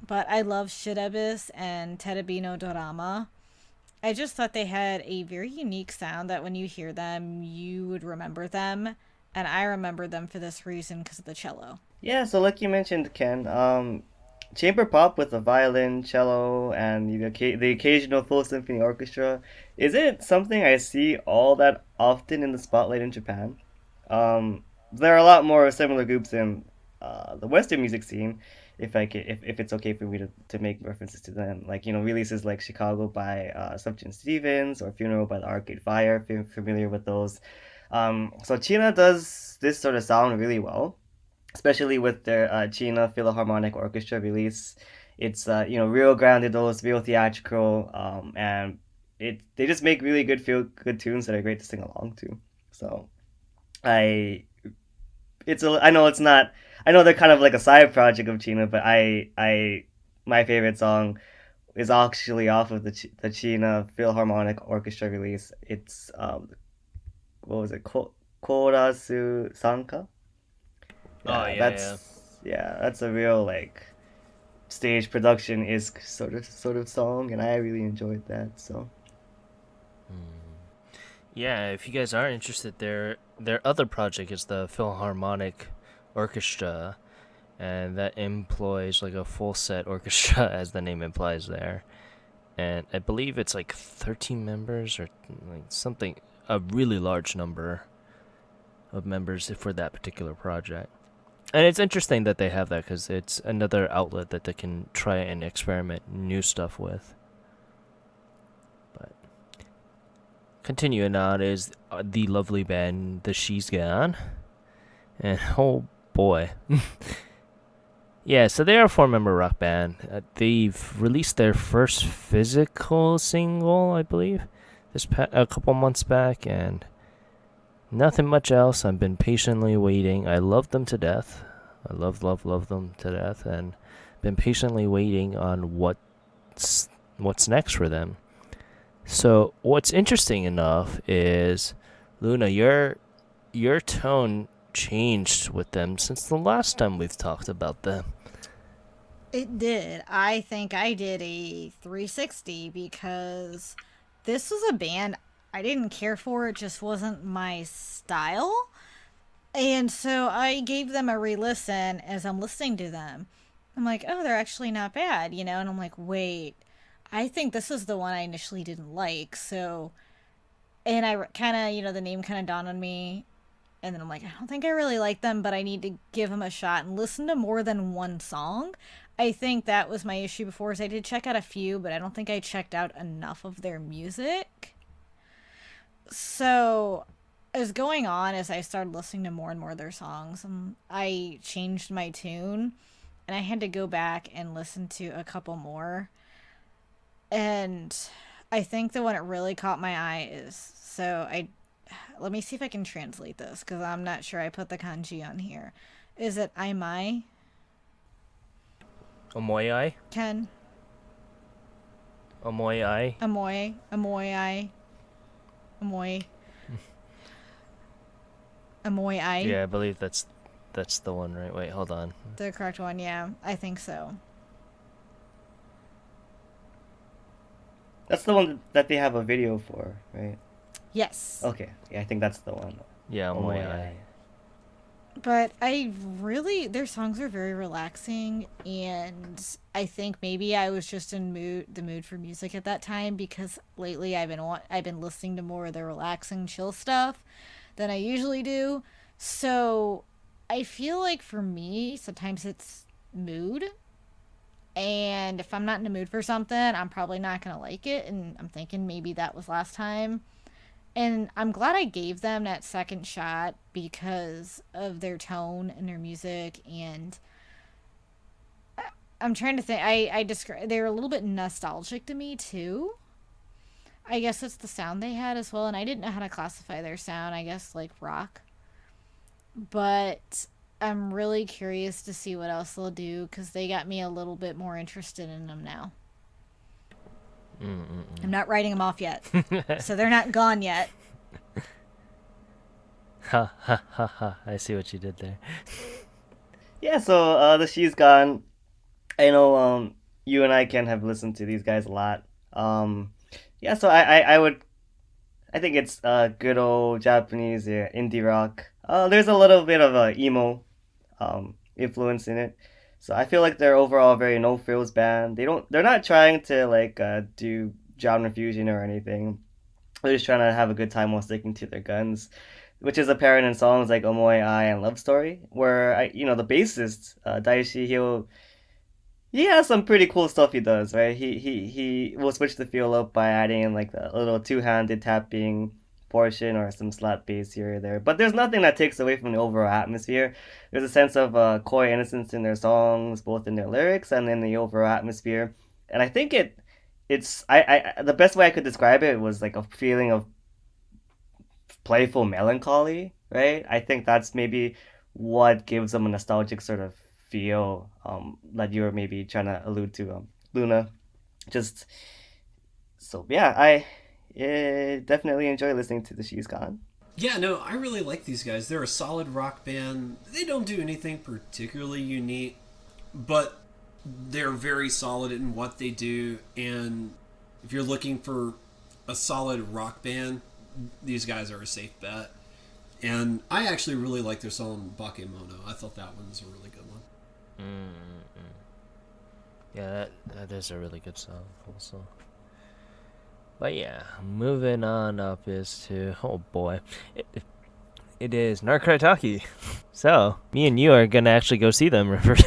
But I love Shirabis and Terabino Dorama. I just thought they had a very unique sound that when you hear them, you would remember them. And I remember them for this reason because of the cello. Yeah, so like you mentioned, Ken, chamber pop with a violin, cello, and the occasional full symphony orchestra isn't something I see all that often in the spotlight in Japan. There are a lot more similar groups in the Western music scene, if it's okay for me to make references to them, like releases like Chicago by Sufjan Stevens or Funeral by the Arcade Fire, if you're familiar with those. So China does this sort of sound really well, especially with their China Philharmonic Orchestra release. It's real grandiose, real theatrical, and they just make really feel good tunes that are great to sing along to. So I I know it's not, I know they're kind of like a side project of China, but I my favorite song is actually off of the China Philharmonic Orchestra release. It's what was it? Korasu Sanka. Oh Yeah, yeah, yeah. that's a real like stage production is sort of song, and I really enjoyed that. So Yeah, if you guys are interested, their other project is the Philharmonic Orchestra, and that employs like a full set orchestra, as the name implies there. And I believe it's like 13 members or like something, a really large number of members for that particular project. And it's interesting that they have that because it's another outlet that they can try and experiment new stuff with. But continuing on is the lovely band The She's Gone. And oh boy. Yeah, so they are a four-member rock band. They've released their first physical single, I believe, a couple months back, and nothing much else. I've been patiently waiting. I love them to death. I love them to death, and been patiently waiting on what's next for them. So what's interesting enough is, Luna, your tone changed with them since the last time we've talked about them. It did. I think I did a 360 because this was a band I didn't care for. It just wasn't my style. And so I gave them a re-listen as I'm listening to them. I'm like, oh, they're actually not bad, you know? And I'm like, wait, I think this is the one I initially didn't like. So, and I kind of, the name kind of dawned on me. And then I'm like, I don't think I really like them, but I need to give them a shot and listen to more than one song. I think that was my issue before, is I did check out a few, but I don't think I checked out enough of their music. So, as going on, as I started listening to more and more of their songs, I changed my tune, and I had to go back and listen to a couple more. And I think the one that really caught my eye is, let me see if I can translate this, because I'm not sure I put the kanji on here. Is it Aimai? Omoyai? Ken? Omoyai? Amoyai. Amoyai. Yeah, I believe that's the one, right? Wait, hold on. The correct one, yeah. I think so. That's the one that they have a video for, right? Yes. Okay, yeah, I think that's the one. Yeah, Omoyai. But their songs are very relaxing, and I think maybe I was just in the mood for music at that time, because lately I've been listening to more of the relaxing, chill stuff than I usually do. So I feel like for me, sometimes it's mood, and if I'm not in the mood for something, I'm probably not gonna like it, and I'm thinking maybe that was last time. And I'm glad I gave them that second shot because of their tone and their music. And I'm trying to think. They were a little bit nostalgic to me too. I guess it's the sound they had as well. And I didn't know how to classify their sound. I guess like rock. But I'm really curious to see what else they'll do, because they got me a little bit more interested in them now. I'm not writing them off yet. So they're not gone yet. Ha ha ha ha. I see what you did there. Yeah, so the She's Gone. I know you and I can have listened to these guys a lot. Yeah, so I think it's good old Japanese indie rock. There's a little bit of a emo influence in it. So I feel like they're overall a very no frills band. They're not trying to do genre fusion or anything. They're just trying to have a good time while sticking to their guns, which is apparent in songs like Omoe Ai and Love Story, where the bassist Daishi, he has some pretty cool stuff he does, right? He will switch the feel up by adding in like a little two-handed tapping portion or some slap bass here or there. But there's nothing that takes away from the overall atmosphere. There's a sense of coy innocence in their songs, both in their lyrics and in the overall atmosphere. And I think it's the best way I could describe it was like a feeling of playful melancholy, right? I think that's maybe what gives them a nostalgic sort of feel that you were maybe trying to allude to, Luna. Just so yeah, I definitely enjoy listening to the She's Gone. Yeah, no, I really like these guys. They're a solid rock band. They don't do anything particularly unique, but they're very solid in what they do. And if you're looking for a solid rock band, these guys are a safe bet. And I actually really like their song Bakemono. I thought that one was a really good one. Yeah, that is a really good song also. But yeah, moving on up is to, oh boy, it is Narkaitaki. So, me and you are going to actually go see them, Rentford.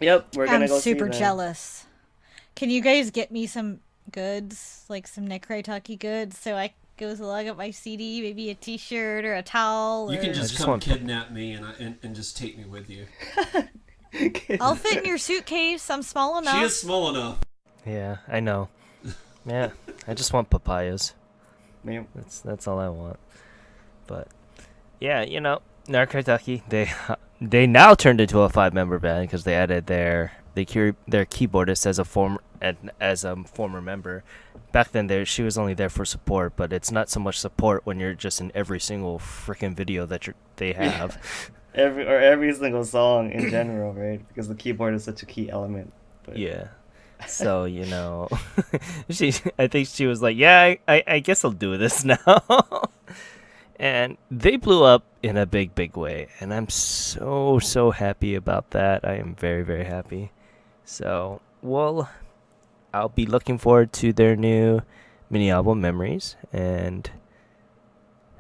Yep, we're going to go see them. I'm super jealous. Can you guys get me some goods, like some Narkaitaki goods, so I go lug up my CD, maybe a t-shirt or a towel? You can just come kidnap me and just take me with you. I'll fit in your suitcase. I'm small enough. She is small enough. Yeah, I know. Yeah, I just want papayas. Yeah. That's all I want. But yeah, Narkaitaki, they now turned into a 5-member band because they added their keyboardist as a former member. Back then, she was only there for support, but it's not so much support when you're just in every single freaking video that they have. every single song in general, right? Because the keyboard is such a key element. But yeah. So, I think she was like, yeah, I guess I'll do this now. And they blew up in a big, big way. And I'm so, so happy about that. I am very, very happy. So, well, I'll be looking forward to their new mini album, Memories. And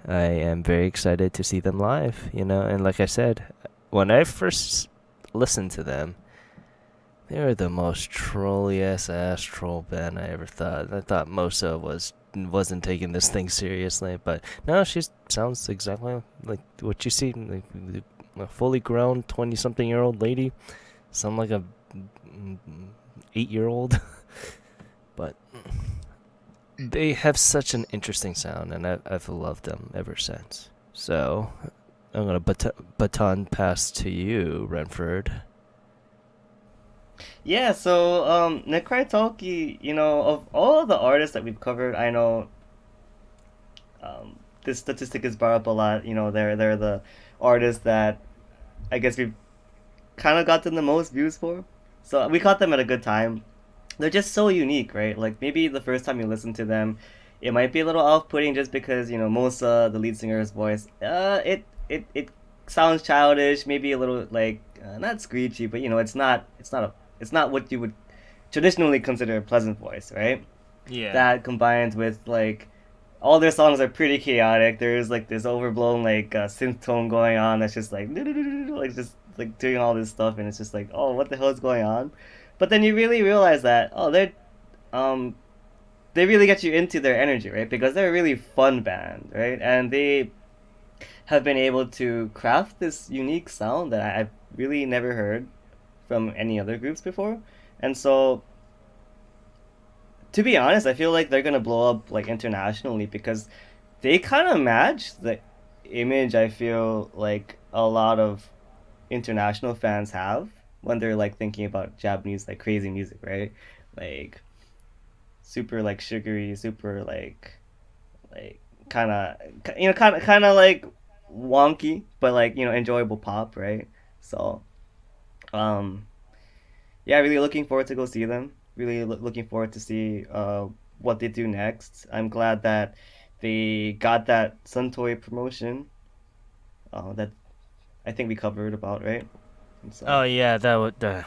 I am very excited to see them live, And like I said, when I first listened to them, they were the most trolly-ass troll band I ever thought. I thought Mosa wasn't taking this thing seriously, but no, she sounds exactly like what you see, like a fully grown 20-something-year-old lady. Sound like a 8-year-old. But they have such an interesting sound, and I've loved them ever since. So I'm going to baton pass to you, Rentford. Yeah, so Necrai Talkie, of all the artists that we've covered, I know this statistic is brought up a lot. They're the artists that I guess we've kind of gotten the most views for. So we caught them at a good time. They're just so unique, right? Like maybe the first time you listen to them, it might be a little off-putting just because Mosa, the lead singer's voice, it sounds childish, maybe a little like not screechy, but it's not what you would traditionally consider a pleasant voice, right? Yeah. That combined with like all their songs are pretty chaotic. There's like this overblown like synth tone going on that's just like like just like doing all this stuff, and it's just like, oh, what the hell is going on? But then you really realize that um they really get you into their energy, right? Because they're a really fun band, right? And they have been able to craft this unique sound that I've really never heard from any other groups before. And so, to be honest, I feel like they're gonna blow up like internationally because they kind of match the image I feel like a lot of international fans have when they're like thinking about Japanese like crazy music, right? Like super like sugary, super like kind of like wonky, but like enjoyable pop, right? So, um, yeah, really looking forward to go see them. Really looking forward to see what they do next. I'm glad that they got that Suntoy promotion that I think we covered about, right? And so, Oh yeah,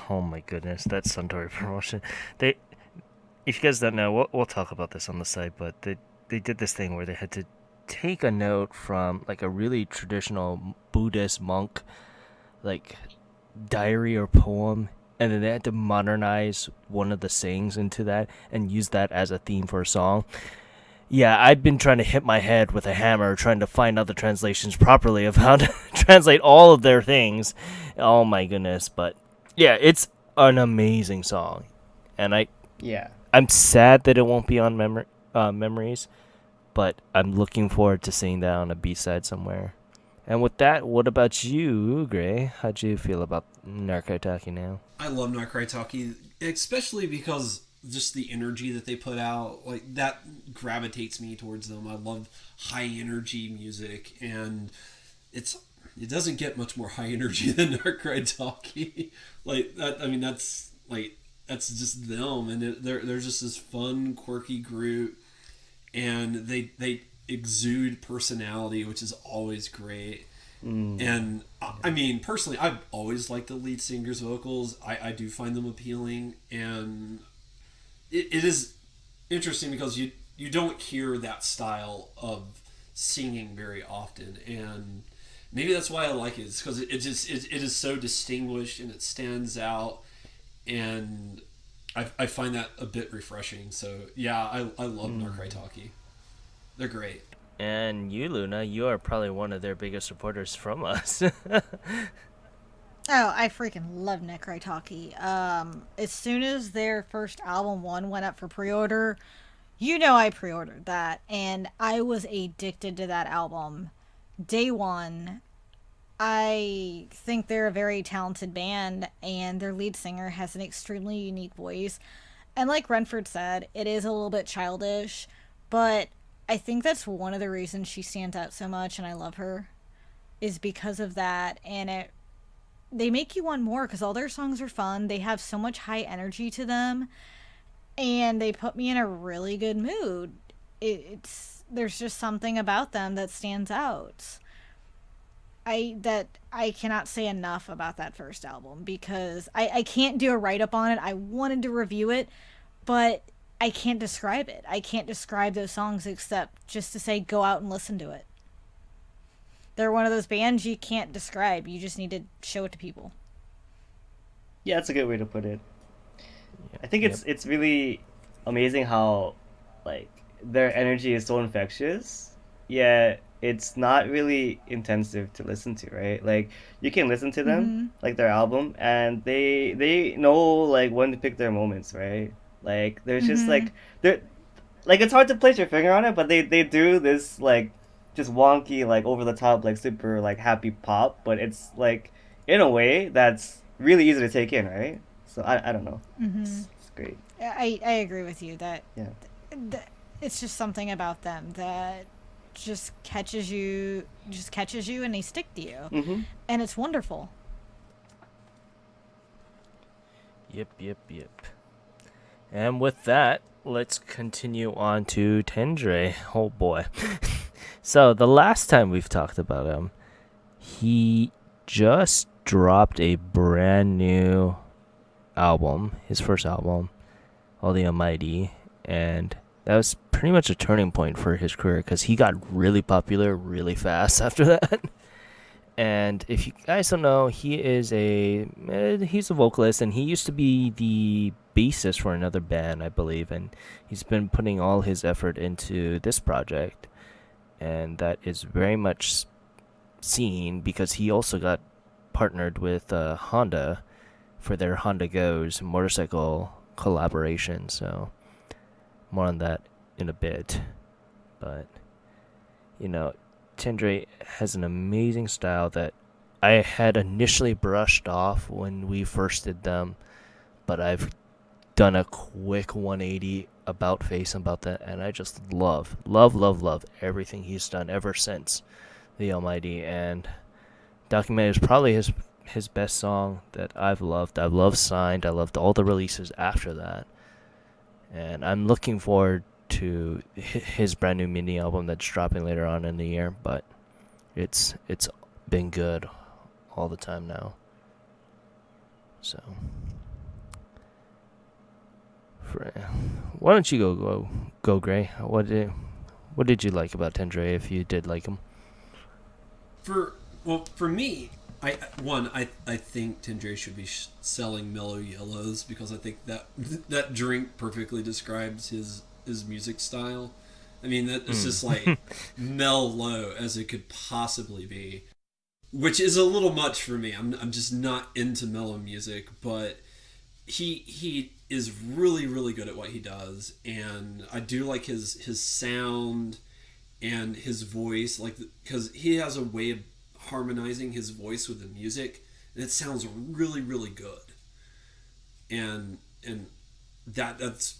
oh my goodness, that Suntory promotion. They, if you guys don't know, we'll talk about this on the site, but they did this thing where they had to take a note from like a really traditional Buddhist monk, like diary or poem, and then they had to modernize one of the sayings into that and use that as a theme for a song. Yeah, I've been trying to hit my head with a hammer trying to find other translations properly of how to translate all of their things. Oh my goodness, but yeah, it's an amazing song. And yeah. I'm sad that it won't be on Memories, but I'm looking forward to seeing that on a B-side somewhere. And with that, what about you, Gray? How'd you feel about Narkotaki now? I love Narkotaki, especially because just the energy that they put out, like that gravitates me towards them. I love high energy music, and it doesn't get much more high energy than Narkotaki. Like that, I mean, that's just them, and they're just this fun, quirky group, and they exude personality, which is always great. And I mean, personally, I've always liked the lead singer's vocals. I do find them appealing, and it is interesting because you don't hear that style of singing very often, and maybe that's why I like it. It's because it is so distinguished and it stands out, and I find that a bit refreshing. So yeah, I love Narkotaki. They're great. And you, Luna, you are probably one of their biggest supporters from us. Oh, I freaking love Necrai. As soon as their first album One went up for pre-order, I pre-ordered that, and I was addicted to that album. Day one, I think they're a very talented band, and their lead singer has an extremely unique voice. And like Renford said, it is a little bit childish, but I think that's one of the reasons she stands out so much, and I love her, is because of that. And they make you want more because all their songs are fun. They have so much high energy to them. and they put me in a really good mood. It's there's just something about them that stands out. I cannot say enough about that first album because I can't do a write up on it. I wanted to review it, but I can't describe it. I can't describe those songs except just to say go out and listen to it. They're one of those bands you can't describe. You just need to show it to people. Yeah, that's a good way to put it. Yep, I think yep. it's really amazing how like their energy is so infectious, yet it's not really intensive to listen to, right? Like you can listen to them, Mm-hmm. like their album, and they know like when to pick their moments, right? Like there's just Mm-hmm. they're like it's hard to place your finger on it, but they do this like just wonky like over the top like super like happy pop, but it's like in a way that's really easy to take in, right? So I don't know. Mm-hmm. It's great. I agree with you that Yeah. th- it's just something about them that just catches you and they stick to you, Mm-hmm. and it's wonderful. Yep, yep, yep. And with that, let's continue on to Tendre. Oh boy. So the last time we've talked about him, he just dropped a brand new album, his first album, All the Almighty, and that was pretty much a turning point for his career because he got really popular really fast after that. And if you guys don't know, he's a vocalist, and he used to be the bassist for another band, I believe, and he's been putting all his effort into this project, and that is very much seen because he also got partnered with Honda for their Honda Goes motorcycle collaboration. So more on that in a bit, but you know, Tendre has an amazing style that I had initially brushed off when we first did them, but I've done a quick 180 about face about that, and I just love everything he's done ever since The Almighty. And Documented is probably his best song that I've loved. I've loved Signed. I loved all the releases after that, and I'm looking forward to his brand new mini album that's dropping later on in the year. But it's been good all the time now. So, for, why don't you go, Gray? What did you like about Tendre if you did like him? For me, I think Tendre should be selling mellow yellows because I think that drink perfectly describes his music style. I mean, that it's just like mellow as it could possibly be, which is a little much for me. I'm just not into mellow music, but he is really really good at what he does, and I do like his sound and his voice, like because he has a way of harmonizing his voice with the music, and it sounds really really good. And that's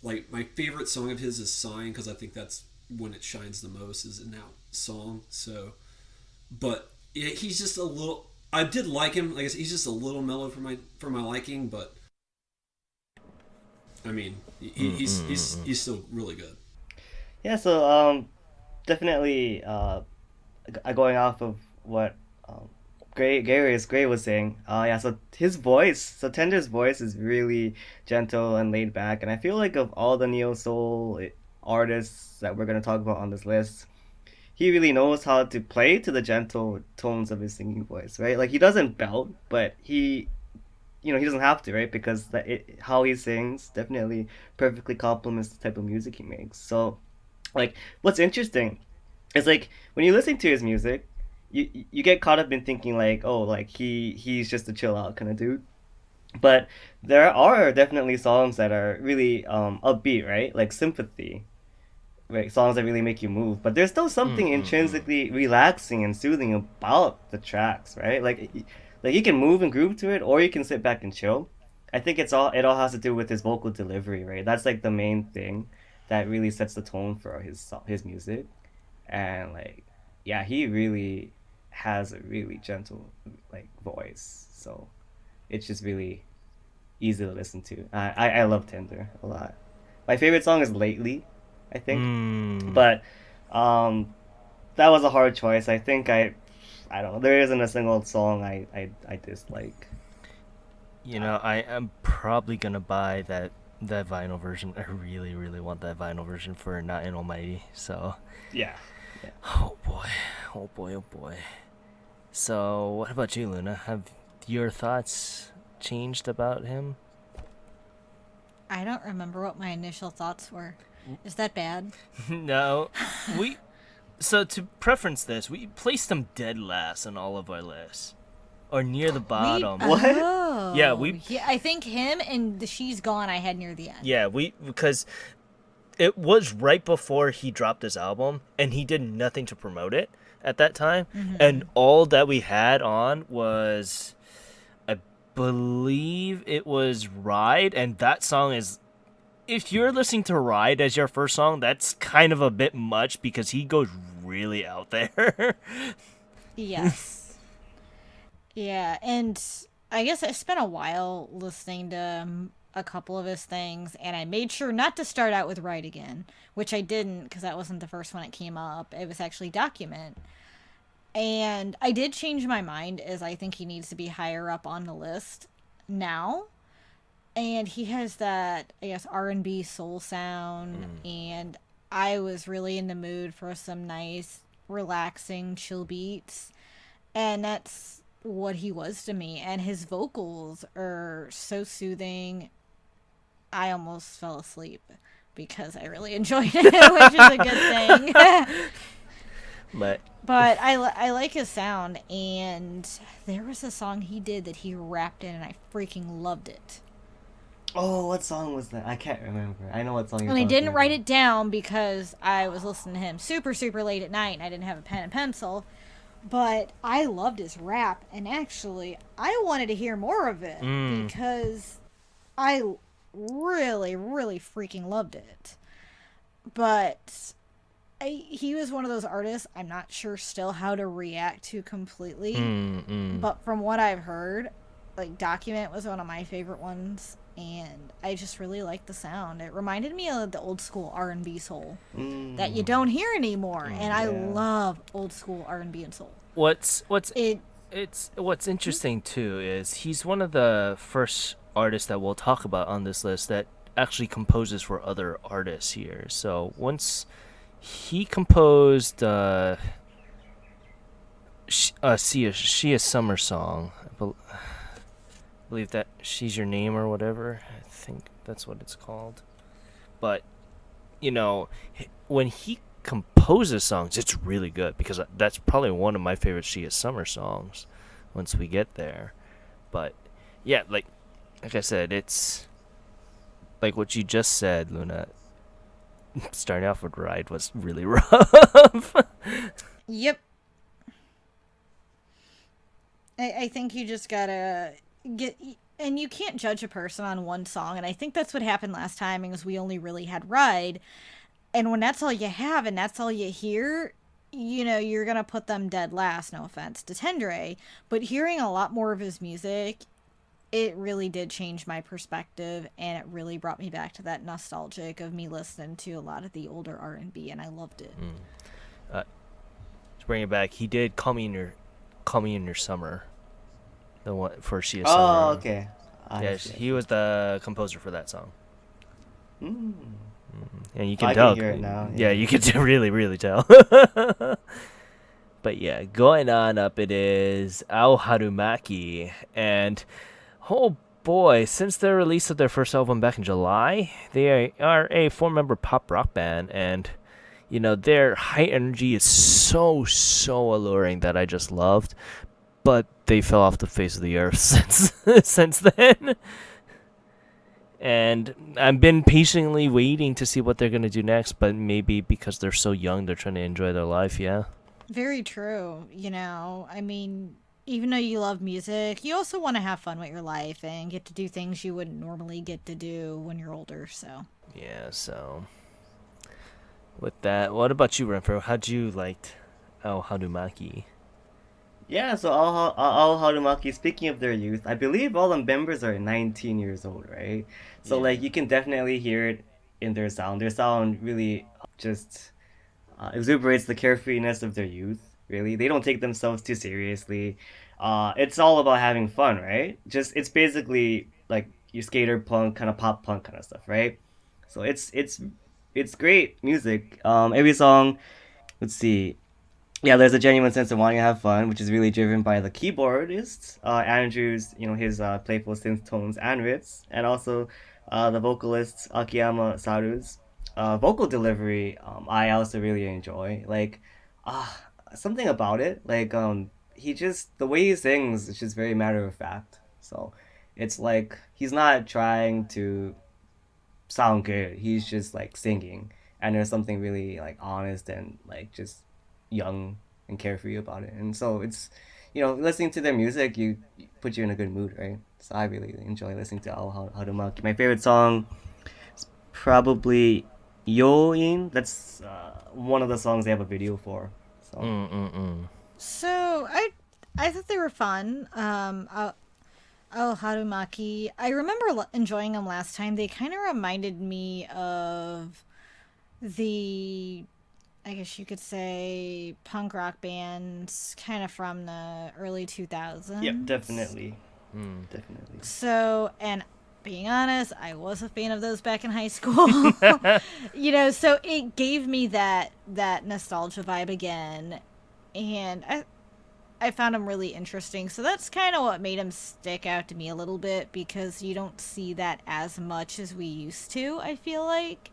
like my favorite song of his is Sign because I think that's when it shines the most is in that song. So, but yeah, he's just a little. I did like him. Like I said, he's just a little mellow for my liking, but I mean, he's still really good. Yeah. So definitely going off of what Gray was saying. Yeah. So his voice, so Tender's voice is really gentle and laid back, and I feel like of all the neo soul artists that we're gonna talk about on this list, he really knows how to play to the gentle tones of his singing voice, right? Like he doesn't belt, but he doesn't have to, right? Because how he sings definitely perfectly complements the type of music he makes. So, like, what's interesting is like when you listen to his music, you get caught up in thinking like, oh, like he's just a chill out kind of dude. But there are definitely songs that are really upbeat, right? Like Sympathy, right? Songs that really make you move. But there's still something intrinsically relaxing and soothing about the tracks, right? Like you can move and groove to it, or you can sit back and chill. I think it all has to do with his vocal delivery, right? That's like the main thing that really sets the tone for his music. And like, yeah, he really has a really gentle like voice. So it's just really easy to listen to. I love Tinder a lot. My favorite song is Lately, I think. But that was a hard choice. I think I don't know. There isn't a single song I dislike. You know, I am probably gonna buy that vinyl version. I really, really want that vinyl version for Not in Almighty. So, Yeah. oh boy, oh boy, oh boy. So, what about you, Luna? Have your thoughts changed about him? I don't remember what my initial thoughts were. Is that bad? No, we. So to preference this, we placed him dead last on all of our lists, or near the bottom. What? Oh, Yeah, we- Yeah, I think him and the She's Gone I had near the end. Yeah, because it was right before he dropped his album, and he did nothing to promote it at that time, and all that we had on was, I believe it was Ride, and that song is, if you're listening to Ride as your first song, that's kind of a bit much because he goes really out there. Yes. Yeah, and I guess I spent a while listening to a couple of his things, and I made sure not to start out with Right Again, which I didn't because that wasn't the first one that came up. It was actually Document. And I did change my mind as I think he needs to be higher up on the list now. And he has that, I guess, R&B soul sound, and I was really in the mood for some nice, relaxing, chill beats, and that's what he was to me. And his vocals are so soothing. I almost fell asleep because I really enjoyed it, which is a good thing. But I like his sound, and there was a song he did that he rapped in, and I freaking loved it. Oh, what song was that? I can't remember. I know what song you're And I talking didn't write about. it down because I was listening to him super, super late at night and I didn't have a pen and pencil. But I loved his rap, and actually, I wanted to hear more of it because I really, really freaking loved it. But he was one of those artists I'm not sure still how to react to completely. But from what I've heard, like Document was one of my favorite ones. And I just really liked the sound. It reminded me of the old school R&B soul that you don't hear anymore. And I love old school R&B and soul. What's interesting too is he's one of the first artists that we'll talk about on this list that actually composes for other artists here. So once he composed She is Summer song. I believe that She's Your Name or whatever. I think that's what it's called. But, you know, when he composes songs, it's really good because that's probably one of my favorite She Is Summer songs once we get there. But, yeah, like I said, it's like what you just said, Luna. Starting off with Ride was really rough. Yep. I think you just gotta get, and you can't judge a person on one song, and I think that's what happened last time because we only really had Ride, and when that's all you have and that's all you hear, you know, you're gonna put them dead last. No offense to Tendre, but hearing a lot more of his music, it really did change my perspective, and it really brought me back to that nostalgic of me listening to a lot of the older R&B, and I loved it. To bring it back, he did Call Me in Your Summer. The one for She Is Summer. Oh, okay. Yes, he was the composer for that song. Mm. And you can I tell. can hear it now. Yeah, you can really, really tell. But yeah, going on up, it is Ao Harumaki. And, oh boy, since the release of their first album back in July, they are a four-member pop rock band. And, you know, their high energy is so alluring that I just loved. But they fell off the face of the earth since then. And I've been patiently waiting to see what they're going to do next, but maybe because they're so young, they're trying to enjoy their life, yeah. Very true. You know, I mean, even though you love music, you also want to have fun with your life and get to do things you wouldn't normally get to do when you're older, so. Yeah, so with that, what about you, Renfro? How'd you like Ao Harumaki? Yeah, so Ao Harumaki, speaking of their youth, I believe all the members are 19 years old, right? So Yeah. like you can definitely hear it in their sound. Their sound really just exuberates the carefreeness of their youth. Really, they don't take themselves too seriously. It's all about having fun, right? Just it's basically like your skater punk kind of pop punk kind of stuff, right? So it's great music. Every song. Let's see. Yeah, there's a genuine sense of wanting to have fun, which is really driven by the keyboardist, Andrew's, his playful synth tones and riffs, and also the vocalist Akiyama Saru's vocal delivery. I also really enjoy. Like, uh, something about it, like he just the way he sings is just very matter of fact. So it's like he's not trying to sound good. He's just like singing, and there's something really like honest and like just young and carefree about it. And so it's, listening to their music, you put you in a good mood, right? So I really enjoy listening to Ao Harumaki. My favorite song is probably Yoin. That's one of the songs they have a video for. So So I thought they were fun. Oh, Harumaki. I remember enjoying them last time. They kind of reminded me of the, I guess you could say, punk rock bands kind of from the early 2000s. yep, definitely, definitely. So, and being honest, I was a fan of those back in high school. So it gave me that nostalgia vibe again. And I found him really interesting. So that's kind of what made him stick out to me a little bit, because you don't see that as much as we used to, I feel like,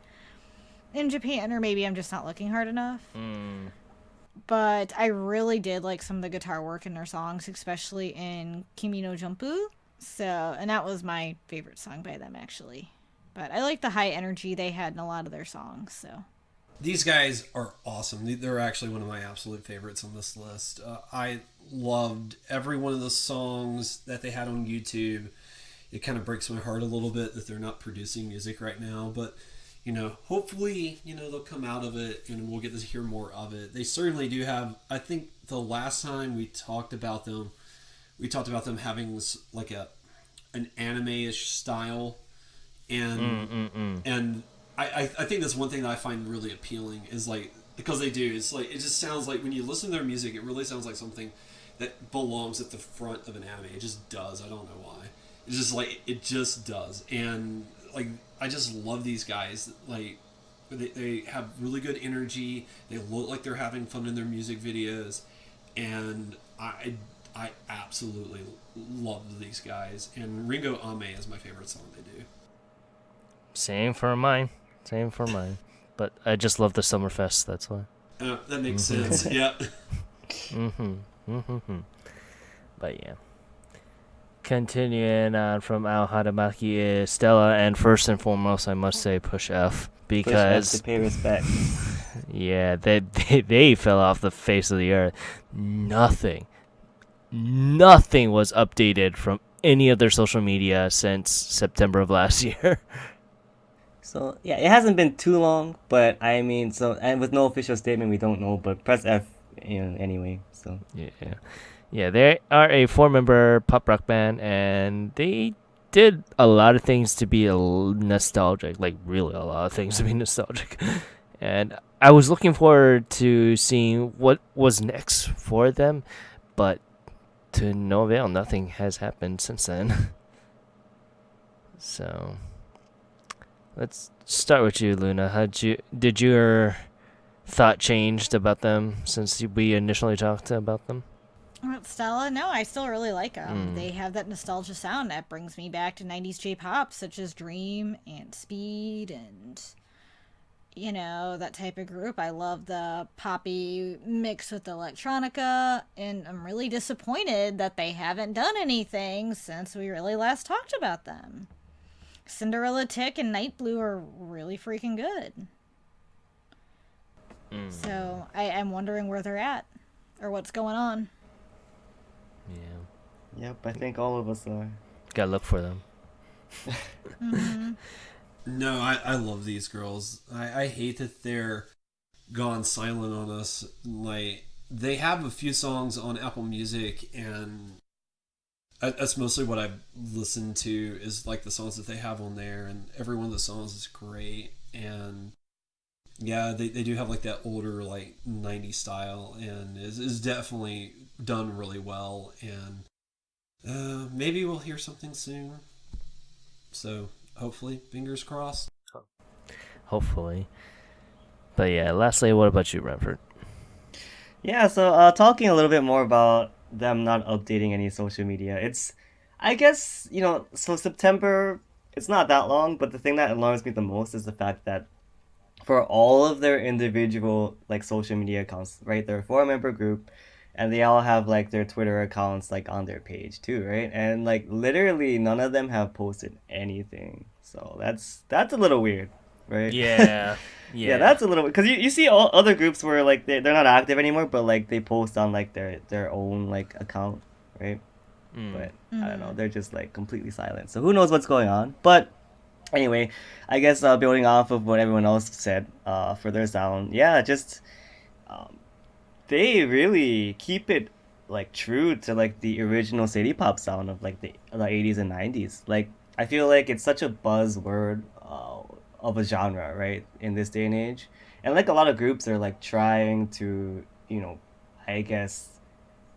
in Japan. Or maybe I'm just not looking hard enough. But I really did like some of the guitar work in their songs, especially in Kimi no Jumpu. So, and that was my favorite song by them, actually. But I like the high energy they had in a lot of their songs, so. These guys are awesome. They're actually one of my absolute favorites on this list. I loved every one of the songs that they had on YouTube. It kind of breaks my heart a little bit that they're not producing music right now, but hopefully, they'll come out of it and we'll get to hear more of it. They certainly do have. I think the last time we talked about them having this, like an anime-ish style, and I think that's one thing that I find really appealing is like, because they do, it's like, it just sounds like when you listen to their music, it really sounds like something that belongs at the front of an anime. It just does. I don't know why. It's just like, it just does. And like, I just love these guys. Like, they have really good energy. They look like they're having fun in their music videos, and I absolutely love these guys. And Ringo Ame is my favorite song they do. Same for mine. But I just love the Summerfest, that's why. That makes sense. Yeah. But yeah. Continuing on from Ao Harumaki is Stella, and first and foremost, I must say Push F, because Push F to pay respect. Yeah, they fell off the face of the earth. Nothing was updated from any of their social media since September of last year. So yeah, it hasn't been too long, but I mean, and with no official statement, we don't know. But press F, anyway. So yeah, they are a 4-member pop rock band, and they did a lot of things to be nostalgic, like really a lot of things to be nostalgic. And I was looking forward to seeing what was next for them, but to no avail. Nothing has happened since then. So let's start with you, Luna. Did your thought changed about them since we initially talked about them? Well, Stella, no, I still really like them. They have that nostalgia sound that brings me back to 90s J-pop, such as Dream and Speed and, that type of group. I love the poppy mix with electronica, and I'm really disappointed that they haven't done anything since we really last talked about them. Cinderella Tick and Night Blue are really freaking good. So I'm wondering where they're at or what's going on. Yeah. Yep, I think all of us are. Gotta look for them. No, I love these girls. I hate that they're gone silent on us. Like, they have a few songs on Apple Music, and that's mostly what I've listened to is like the songs that they have on there, and every one of the songs is great. And yeah, they do have like that older like 90s style, and is definitely done really well. And maybe we'll hear something soon. So hopefully, fingers crossed. Hopefully. But yeah, lastly, what about you, Rentford? Yeah, so talking a little bit more about them not updating any social media. It's, I guess, so September, it's not that long, but the thing that alarms me the most is the fact that for all of their individual like social media accounts, right? They're a four-member group, and they all have like their Twitter accounts like on their page too, right? And like literally none of them have posted anything. So that's a little weird, right? Yeah. Yeah, that's a little because you see all other groups where like they're not active anymore, but like they post on like their own like account, right? But I don't know, they're just like completely silent. So who knows what's going on? But anyway, I guess building off of what everyone else said for their sound, yeah, just um, they really keep it like true to like the original city pop sound of like the 80s and 90s. Like I feel like it's such a buzzword of a genre, right, in this day and age. And like a lot of groups are like trying to, I guess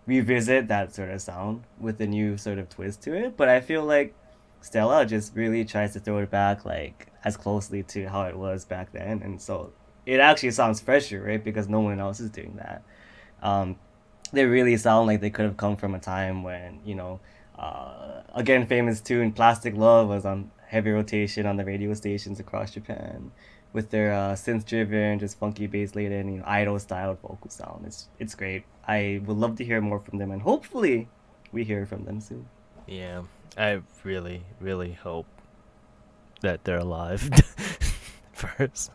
revisit that sort of sound with a new sort of twist to it. But I feel like Stella just really tries to throw it back like as closely to how it was back then, and so it actually sounds fresher, right? Because no one else is doing that. Um, they really sound like they could have come from a time when again, famous tune "Plastic Love" was on heavy rotation on the radio stations across Japan, with their synth-driven, just funky bass-laden, idol-styled vocal sound. It's great. I would love to hear more from them, and hopefully, we hear from them soon. Yeah. I really, really hope that they're alive first.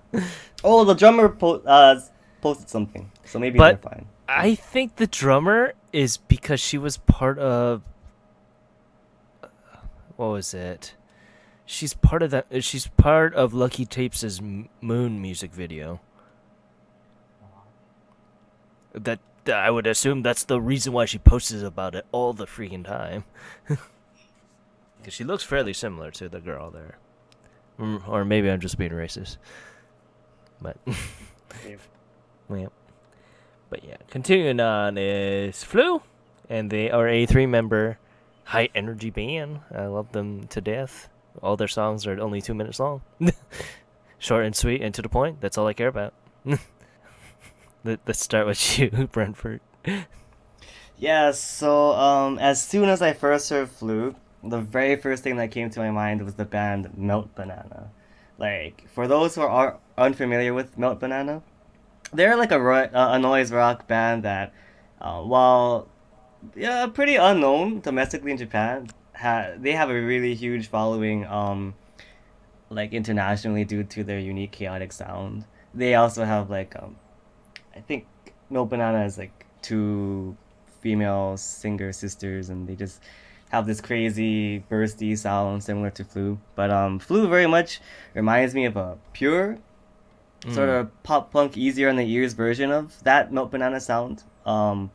Oh, the drummer posted something, so maybe But they're fine. I think the drummer is because she was part of. What was it? She's part of that. She's part of Lucky Tapes' Moon music video. That I would assume that's the reason why she posts about it all the freaking time. Because she looks fairly similar to the girl there. Or maybe I'm just being racist. But yeah. But yeah, continuing on is Flu, and they are a three-member high energy band. I love them to death. All their songs are only 2 minutes long. Short and sweet and to the point. That's all I care about. Let's start with you, Brentford. Yeah, so as soon as I first heard Flu, the very first thing that came to my mind was the band Melt Banana. Like, for those who are unfamiliar with Melt Banana, they're like a noise rock band that, while pretty unknown domestically in Japan, they have a really huge following like internationally due to their unique chaotic sound. They also have like I think Melt Banana is like two female singer sisters, and they just have this crazy bursty sound similar to Flu. But Flu very much reminds me of a pure sort of pop punk, easier on the ears version of that Melt Banana sound from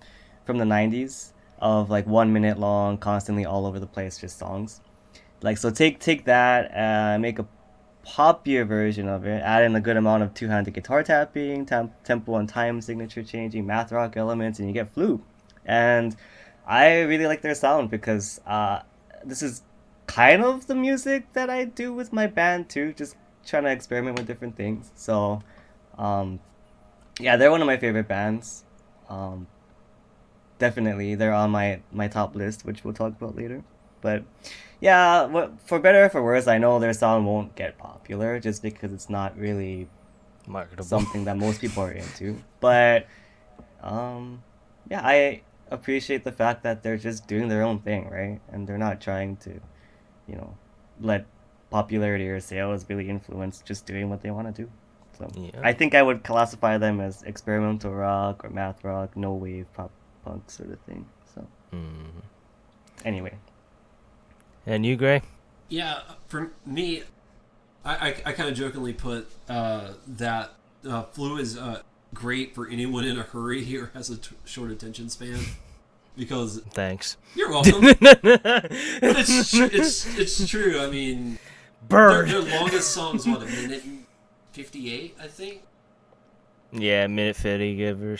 the 90s, of like 1 minute long, constantly all over the place, just songs. Like, so take that, make a poppier version of it, add in a good amount of two-handed guitar tapping, tempo and time signature changing, math rock elements, and you get Flu. And I really like their sound because this is kind of the music that I do with my band too, just trying to experiment with different things. So, yeah, they're one of my favorite bands. Definitely, they're on my top list, which we'll talk about later. But yeah, for better or for worse, I know their sound won't get popular just because it's not really Marketable. something that most people are into. But yeah, I appreciate the fact that they're just doing their own thing, right? And they're not trying to, let popularity or sales really influence just doing what they want to do. So Yeah. I think I would classify them as experimental rock or math rock, no wave pop punk sort of thing. So anyway. And you, Gray? Yeah, for me, I kind of jokingly put that Flu is great for anyone in a hurry or has a short attention span. Because Thanks. You're welcome. It's true. I mean, Bird. Their longest song's what, 1:58, I think. Yeah, 1:50, give or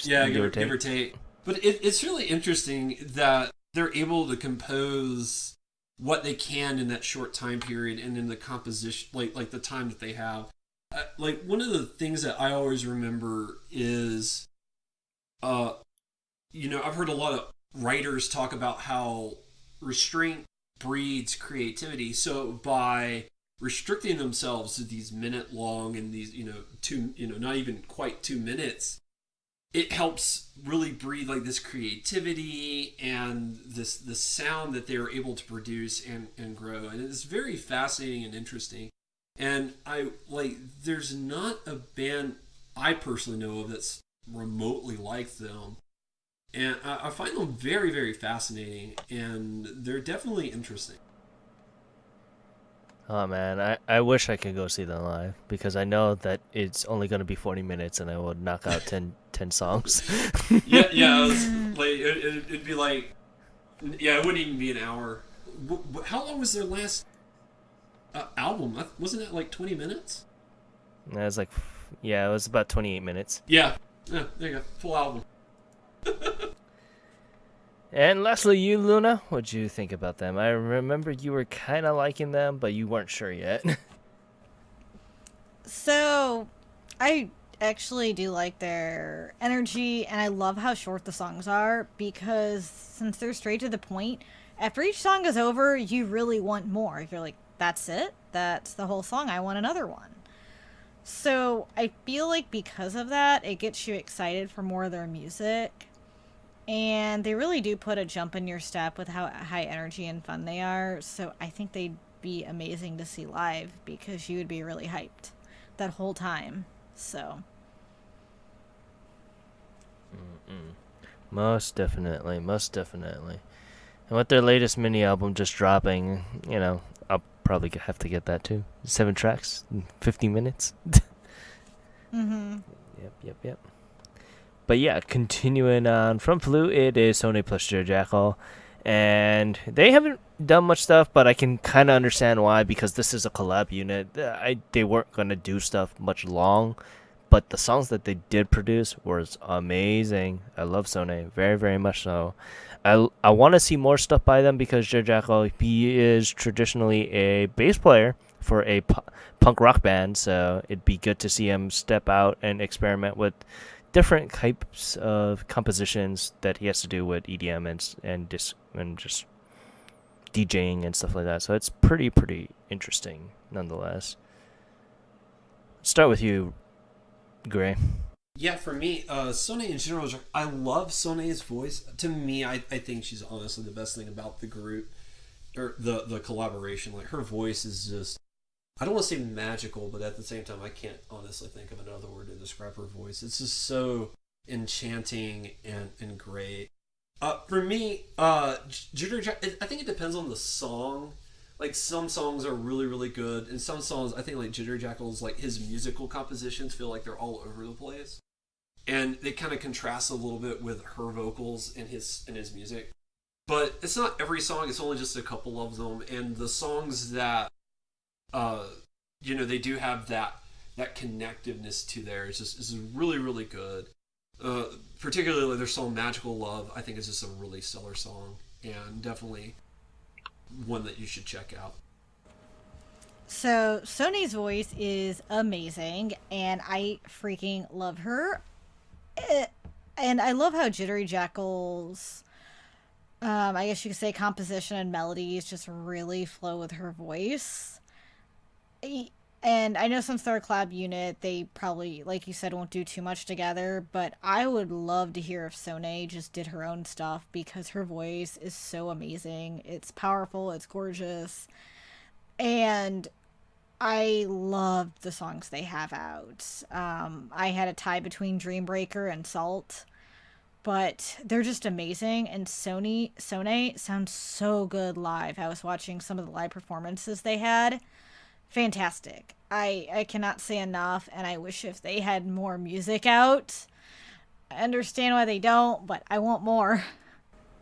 take. But it's really interesting that they're able to compose what they can in that short time period and in the composition, like the time that they have. Like one of the things that I always remember is, I've heard a lot of writers talk about how restraint breeds creativity. So by restricting themselves to these minute long and these, not even quite 2 minutes, it helps really breed like this creativity and this sound that they're able to produce and grow. And it's very fascinating and interesting. And there's not a band I personally know of that's remotely like them. And I find them very, very fascinating, and they're definitely interesting. Oh man, I wish I could go see them live because I know that it's only going to be 40 minutes and I would knock out 10 songs. yeah, it'd be like, it wouldn't even be an hour. How long was their last album? Wasn't it like 20 minutes? It was it was about 28 minutes. Yeah, there you go, full album. And lastly, you, Luna, what'd you think about them? I remember you were kind of liking them, but you weren't sure yet. So, I actually do like their energy, and I love how short the songs are, because since they're straight to the point, after each song is over, you really want more. You're like, that's it? That's the whole song. I want another one. So, I feel like because of that, it gets you excited for more of their music. And they really do put a jump in your step with how high energy and fun they are. So I think they'd be amazing to see live because you would be really hyped that whole time. So. Most definitely. And with their latest mini album just dropping, I'll probably have to get that too. 7 tracks, 50 minutes. Mm-hmm. Yep. But yeah, continuing on from Flute, it is Sony plus Joe Jackal. And they haven't done much stuff, but I can kind of understand why, because this is a collab unit. They weren't going to do stuff much long, but the songs that they did produce were amazing. I love Sony, very, very much so. I want to see more stuff by them because Joe Jackal, he is traditionally a bass player for a punk rock band, so it'd be good to see him step out and experiment with different types of compositions that he has to do with EDM and just DJing and stuff like that. So it's pretty interesting nonetheless. Start with you, Gray. Yeah, for me, Sonae in general, I love Sonae's voice. To me, I think she's honestly the best thing about the group, or the collaboration. Like, her voice is just, I don't want to say magical, but at the same time, I can't honestly think of another word to describe her voice. It's just so enchanting and great. For me, Jitter Jack, I think it depends on the song. Like, some songs are really, really good, and some songs, I think, like Jitter Jackal's, like, his musical compositions feel like they're all over the place. And they kind of contrast a little bit with her vocals and his music. But it's not every song, it's only just a couple of them. And the songs that they do have that connectiveness to there. It's just really, really good. Particularly their song Magical Love, I think is just a really stellar song, and definitely one that you should check out. So Sony's voice is amazing, and I freaking love her. And I love how Jittery Jackal's, I guess you could say, composition and melodies just really flow with her voice. And I know since they're a collab unit, they probably, like you said, won't do too much together, but I would love to hear if Sonae just did her own stuff, because her voice is so amazing. It's powerful, it's gorgeous, and I loved the songs they have out. I had a tie between Dreambreaker and Salt, but they're just amazing, and Sonae sounds so good live. I was watching some of the live performances they had. Fantastic. I cannot say enough, and I wish if they had more music out, I understand why they don't, but I want more.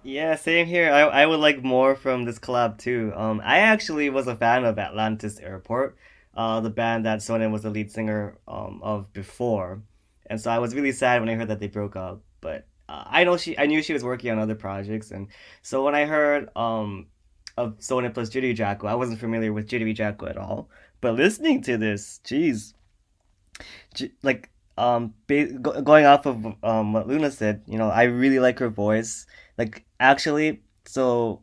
Yeah, same here. I would like more from this collab too. I actually was a fan of Atlantis Airport, the band that Sonnen was the lead singer of before, and so I was really sad when I heard that they broke up. But I knew she was working on other projects, and so when I heard of Sonnen plus Jittery Jacko, I wasn't familiar with Jittery Jacko at all. But listening to this, geez, like going off of what Luna said, I really like her voice. Like actually, so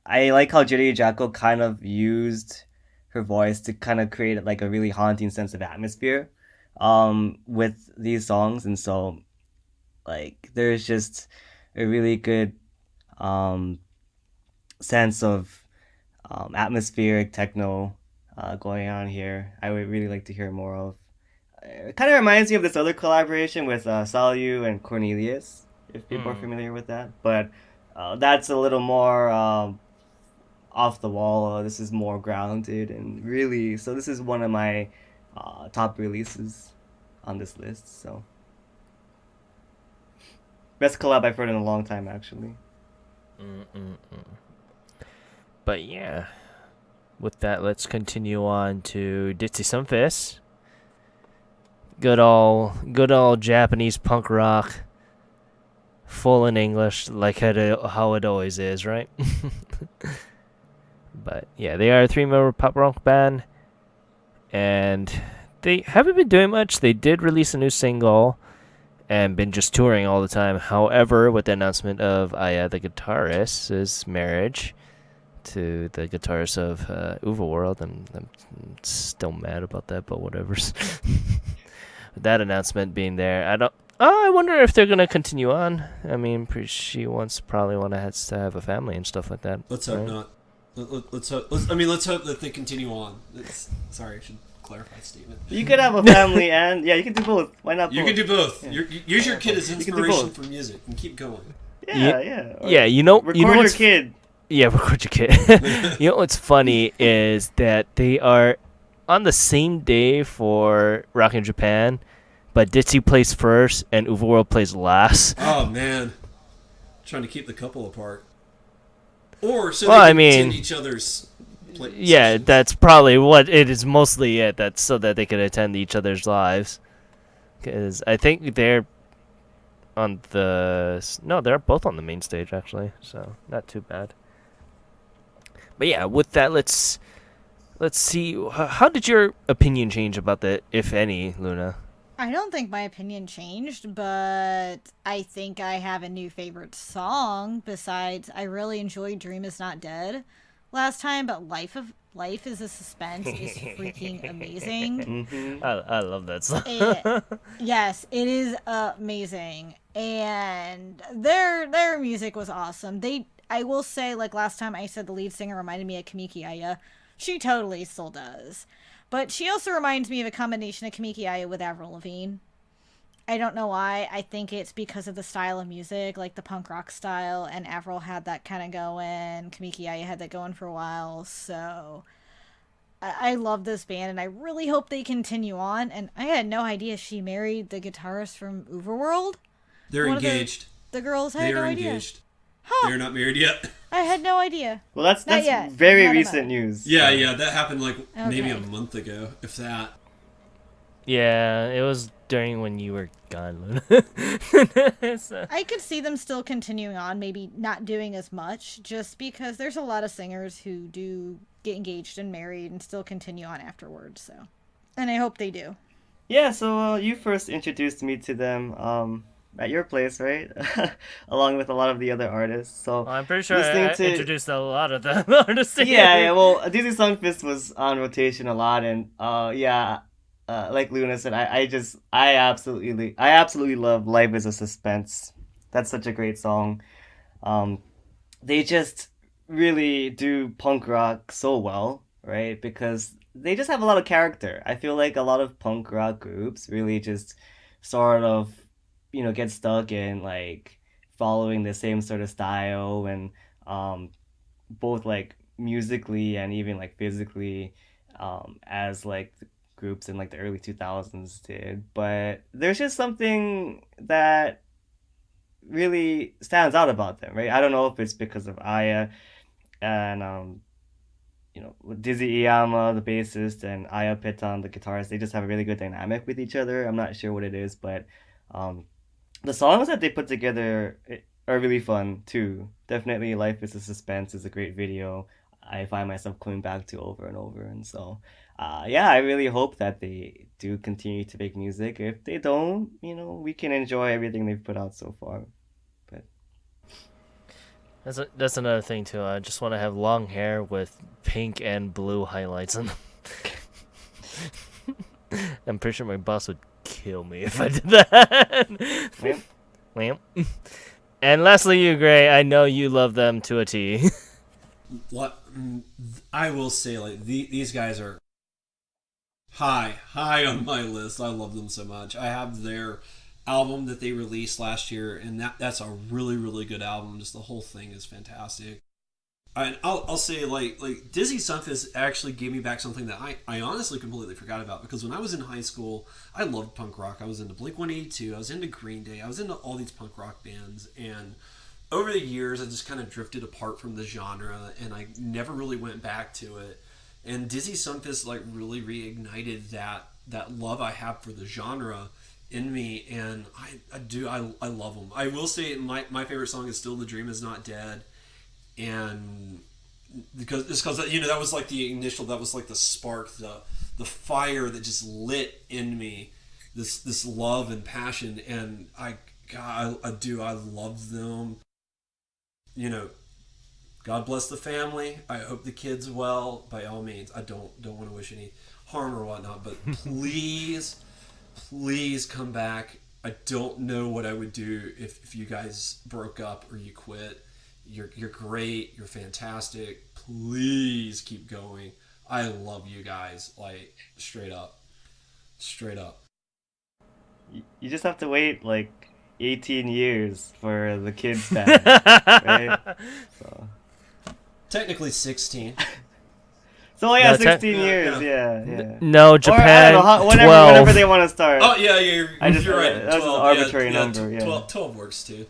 I like how Judy Jacko kind of used her voice to kind of create like a really haunting sense of atmosphere with these songs, and so like there's just a really good um sense of atmospheric techno going on here. I would really like to hear more of. It kind of reminds me of this other collaboration with Salyu and Cornelius, if people are familiar with that. But that's a little more off the wall. This is more grounded and really. So this is one of my top releases on this list. So best collab I've heard in a long time, actually. But yeah, with that, let's continue on to Ditzy Sunfist. Good old Japanese punk rock, full in English, like how it always is, right? But yeah, they are a 3-member pop rock band, and they haven't been doing much. They did release a new single and been just touring all the time. However, with the announcement of Aya, the guitarist's marriage to the guitarist of Uva I'm still mad about that, but whatever. That announcement being there, I wonder if they're gonna continue on. I mean, she probably has to have a family and stuff like that. Let's hope not. Let's hope. Let's hope that they continue on. Sorry, I should clarify the statement. You could have a family, and yeah, you can do both. Why not? You both? can do both. Yeah. Use your kid as You can do inspiration both. for music and keep going. Yeah. Yeah, Record your what's kid. Yeah, record your kid. You know what's funny is that they are on the same day for Rockin' Japan, but Ditzy plays first and Uva plays last. Oh man, trying to keep the couple apart, or so Well, they I can mean, attend each other's. Yeah, sessions. that's probably what it is mostly. Yeah, that's so that they can attend each other's lives. Because I think they're on they're both on the main stage actually, so not too bad. But yeah, with that, let's see. How did your opinion change about that, if any, Luna? I don't think my opinion changed, but I think I have a new favorite song. Besides, I really enjoyed "Dream Is Not Dead" last time, but "Life is a Suspense" is freaking amazing. Mm-hmm. I love that song. Yes, it is amazing, and their music was awesome. I will say, like last time I said, the lead singer reminded me of Kamiki Aya. She totally still does. But she also reminds me of a combination of Kamiki Aya with Avril Lavigne. I don't know why. I think it's because of the style of music, like the punk rock style, and Avril had that kind of going. Kamiki Aya had that going for a while. So I love this band, and I really hope they continue on. And I had no idea she married the guitarist from Overworld. They're engaged. The girls They had no are idea. engaged. Huh. They're not married yet. I had no idea. Well, that's Not yet. very Not recent about. news. Yeah, that happened like maybe a Okay. month ago, if that. Yeah, it was during when you were gone, Luna. So- I could see them still continuing on, maybe not doing as much, just because there's a lot of singers who do get engaged and married and still continue on afterwards. So, and I hope they do. Yeah, so you first introduced me to them at your place, right? Along with a lot of the other artists. So I'm pretty sure listening I to- introduced a lot of them artists. yeah. Well, Disney Songfest was on rotation a lot, and like Luna said, I absolutely love "Life Is a Suspense." That's such a great song. They just really do punk rock so well, right? Because they just have a lot of character. I feel like a lot of punk rock groups really just sort of, get stuck in like following the same sort of style and both like musically and even like physically as like the groups in like the early 2000s did. But there's just something that really stands out about them, right? I don't know if it's because of Aya and Dizzy Iyama, the bassist, and Aya Piton, the guitarist. They just have a really good dynamic with each other. I'm not sure what it is, but um, the songs that they put together are really fun too. Definitely, Life is a Suspense is a great video. I find myself coming back to over and over, and so yeah, I really hope that they do continue to make music. If they don't, we can enjoy everything they've put out so far. But That's another thing too. I just want to have long hair with pink and blue highlights on them. I'm pretty sure my boss would kill me if I did that. Well. And lastly, you, Gray. I know you love them to a T. What I will say, like these guys are high on my list. I love them so much. I have their album that they released last year, and that's a really, really good album. Just the whole thing is fantastic. And I'll say like Dizzy Sunfist actually gave me back something that I honestly completely forgot about, because when I was in high school, I loved punk rock. I was into Blink-182, I was into Green Day, I was into all these punk rock bands, and over the years I just kind of drifted apart from the genre, and I never really went back to it. And Dizzy Sunfist like really reignited that love I have for the genre in me, and I love them. I will say my favorite song is still "The Dream Is Not Dead," and because that was like the initial, that was like the spark, the fire that just lit in me this love and passion, and I love them. God bless the family. I hope the kids well. By all means, I don't want to wish any harm or whatnot, but please come back. I don't know what I would do if you guys broke up or you quit. You're great. You're fantastic. Please keep going. I love you guys. Like straight up. you just have to wait like 18 years for the kids band, right? So. Technically 16. So yeah, No, 16 years, yeah. No, Japan, or, I don't know, 12. whenever they want to start. Oh yeah, you're right. 12, that's an arbitrary number. 12 works too.